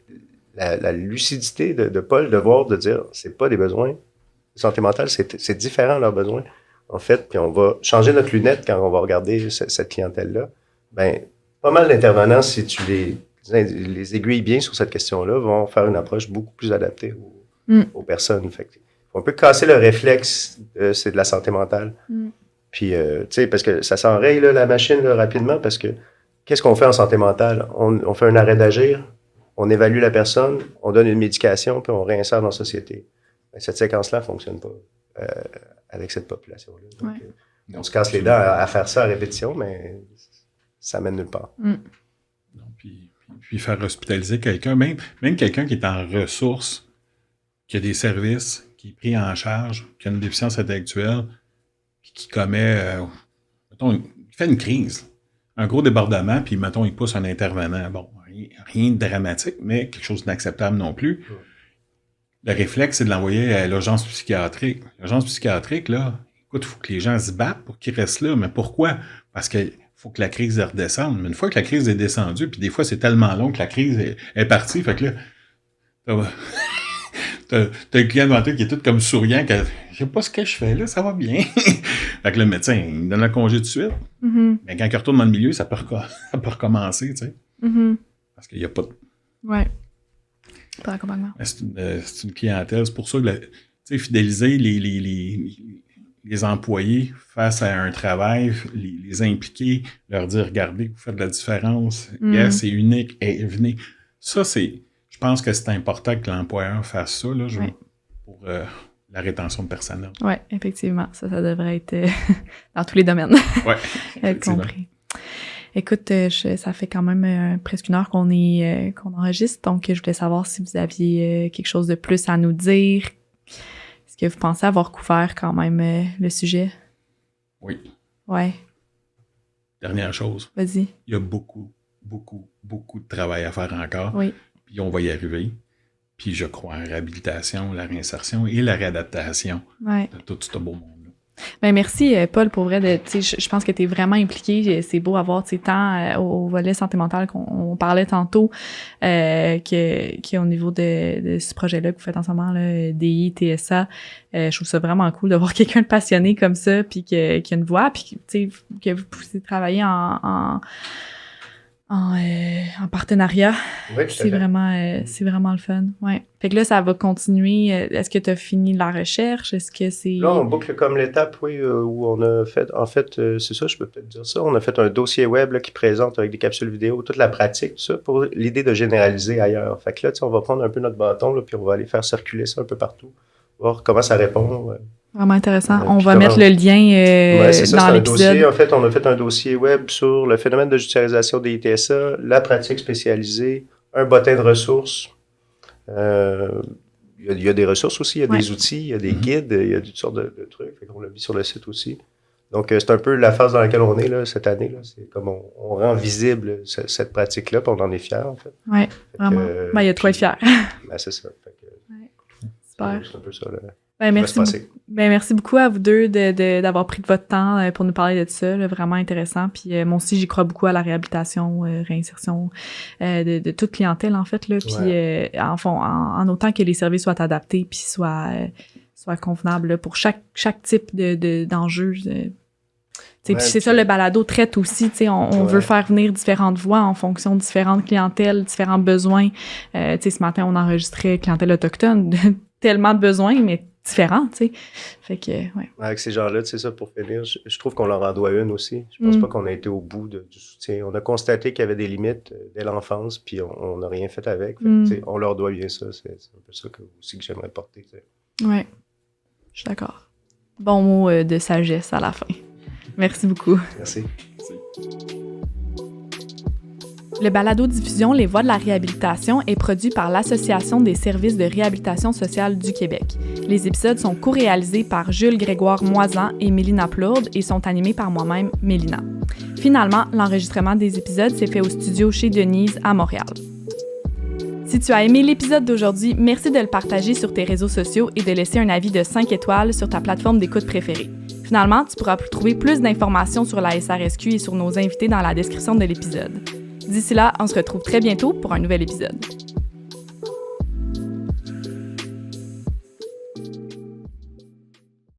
la lucidité de Paul, de voir, de dire, c'est pas des besoins. La santé mentale, c'est différent leurs besoins, en fait. Puis on va changer notre lunette quand on va regarder cette clientèle-là. Ben, pas mal d'intervenants, si tu les aiguilles bien sur cette question-là, vont faire une approche beaucoup plus adaptée aux personnes. Fait que, faut un peu casser le réflexe, c'est de la santé mentale. Puis, tu sais, parce que ça s'enraye, là, la machine, là, rapidement, parce que qu'est-ce qu'on fait en santé mentale? On fait un arrêt d'agir, on évalue la personne, on donne une médication, puis on réinsère dans la société. Ben, cette séquence-là ne fonctionne pas avec cette population-là. Donc, on se casse les dents à faire ça à répétition, mais ça mène nulle part. Puis faire hospitaliser quelqu'un, même quelqu'un qui est en ressources, qui a des services, qui est pris en charge, qui a une déficience intellectuelle, qui commet, mettons, il fait une crise, un gros débordement, puis mettons, il pousse un intervenant. Bon, rien de dramatique, mais quelque chose d'inacceptable non plus. Le réflexe, c'est de l'envoyer à l'urgence psychiatrique. L'urgence psychiatrique, là, écoute, il faut que les gens se battent pour qu'ils restent là. Mais pourquoi? Parce que faut que la crise redescende. Mais une fois que la crise est descendue, puis des fois, c'est tellement long que la crise est partie, fait que là, t'as le client devant toi qui est tout comme souriant, que je sais pas ce que je fais là, ça va bien. Fait que le médecin, il donne le congé tout de suite. Mais quand il retourne dans le milieu, ça peut recommencer, tu sais. Parce qu'il n'y a pas de... Ouais. Pas d'accompagnement. C'est une clientèle. C'est pour ça que, tu sais, fidéliser les employés face à un travail, les impliquer, leur dire, regardez, vous faites de la différence. Yes, c'est unique. Et venez. Ça, je pense que c'est important que l'employeur fasse ça, là, pour la rétention de personnel. Oui, effectivement. Ça devrait être dans tous les domaines. Oui, compris. Écoute, ça fait quand même presque une heure qu'on enregistre, donc je voulais savoir si vous aviez quelque chose de plus à nous dire. Est-ce que vous pensez avoir couvert quand même le sujet? Oui. Ouais. Dernière chose. Vas-y. Il y a beaucoup, beaucoup, beaucoup de travail à faire encore. Oui. Puis on va y arriver. Puis je crois en réhabilitation, la réinsertion et la réadaptation de tout ce beau monde. Ben merci, Paul, pour vrai. Je pense que tu es vraiment impliqué. C'est beau avoir tant au volet santé mentale qu'on parlait tantôt, qu'au niveau de ce projet-là que vous faites en ce moment, là, DI, TSA. Je trouve ça vraiment cool d'avoir quelqu'un de passionné comme ça, puis qui a une voix, puis que vous puissiez travailler en partenariat. Oui, C'est vraiment le fun. Ouais. Fait que là, ça va continuer. Est-ce que tu as fini la recherche? Est-ce que c'est... Là, on boucle comme l'étape, oui, où on a fait... En fait, c'est ça, je peux peut-être dire ça. On a fait un dossier web là, qui présente avec des capsules vidéo toute la pratique, tout ça, pour l'idée de généraliser ailleurs. Fait que là, on va prendre un peu notre bâton, là, puis on va aller faire circuler ça un peu partout, voir comment ça répond. Vraiment intéressant. On va mettre le lien c'est ça, dans c'est l'épisode. Un dossier, en fait, on a fait un dossier web sur le phénomène de judiciarisation des ITSA, la pratique spécialisée, un bottin de ressources. Il y a des ressources aussi, il y a des outils, il y a des guides, il y a toutes sortes de trucs. Fait qu'on l'a mis sur le site aussi. Donc, c'est un peu la phase dans laquelle on est là, cette année. Là. C'est comme on rend visible cette pratique-là, puis on en est fiers, en fait. Oui, vraiment. Il y a de quoi être fier. C'est ça. Super. C'est un peu ça. Là. Merci beaucoup à vous deux d'avoir pris de votre temps pour nous parler de ça, là, vraiment intéressant. Puis moi aussi, j'y crois beaucoup à la réhabilitation, réinsertion de toute clientèle en fait là. Puis en autant que les services soient adaptés puis soient convenables là, pour chaque type d'enjeu. Puis c'est ça, le balado traite aussi, on veut faire venir différentes voix en fonction de différentes clientèles, différents besoins. Ce matin, on enregistrait clientèle autochtone, tellement de besoins, mais différents, tu sais. Fait que, ouais. Avec ces gens-là, c'est ça, pour finir, je trouve qu'on leur en doit une aussi. Je pense pas qu'on a été au bout du soutien. On a constaté qu'il y avait des limites dès l'enfance, puis on n'a rien fait avec. Fait que, on leur doit bien ça. C'est un peu ça aussi que j'aimerais porter. Oui, je suis d'accord. Bon mot de sagesse à la fin. Merci beaucoup. Merci. Le balado-diffusion Les Voix de la réhabilitation est produit par l'Association des services de réhabilitation sociale du Québec. Les épisodes sont co-réalisés par Jules Grégoire Moisan et Mélina Plourde et sont animés par moi-même, Mélina. Finalement, l'enregistrement des épisodes s'est fait au studio chez Denise à Montréal. Si tu as aimé l'épisode d'aujourd'hui, merci de le partager sur tes réseaux sociaux et de laisser un avis de 5 étoiles sur ta plateforme d'écoute préférée. Finalement, tu pourras trouver plus d'informations sur la SRSQ et sur nos invités dans la description de l'épisode. D'ici là, on se retrouve très bientôt pour un nouvel épisode.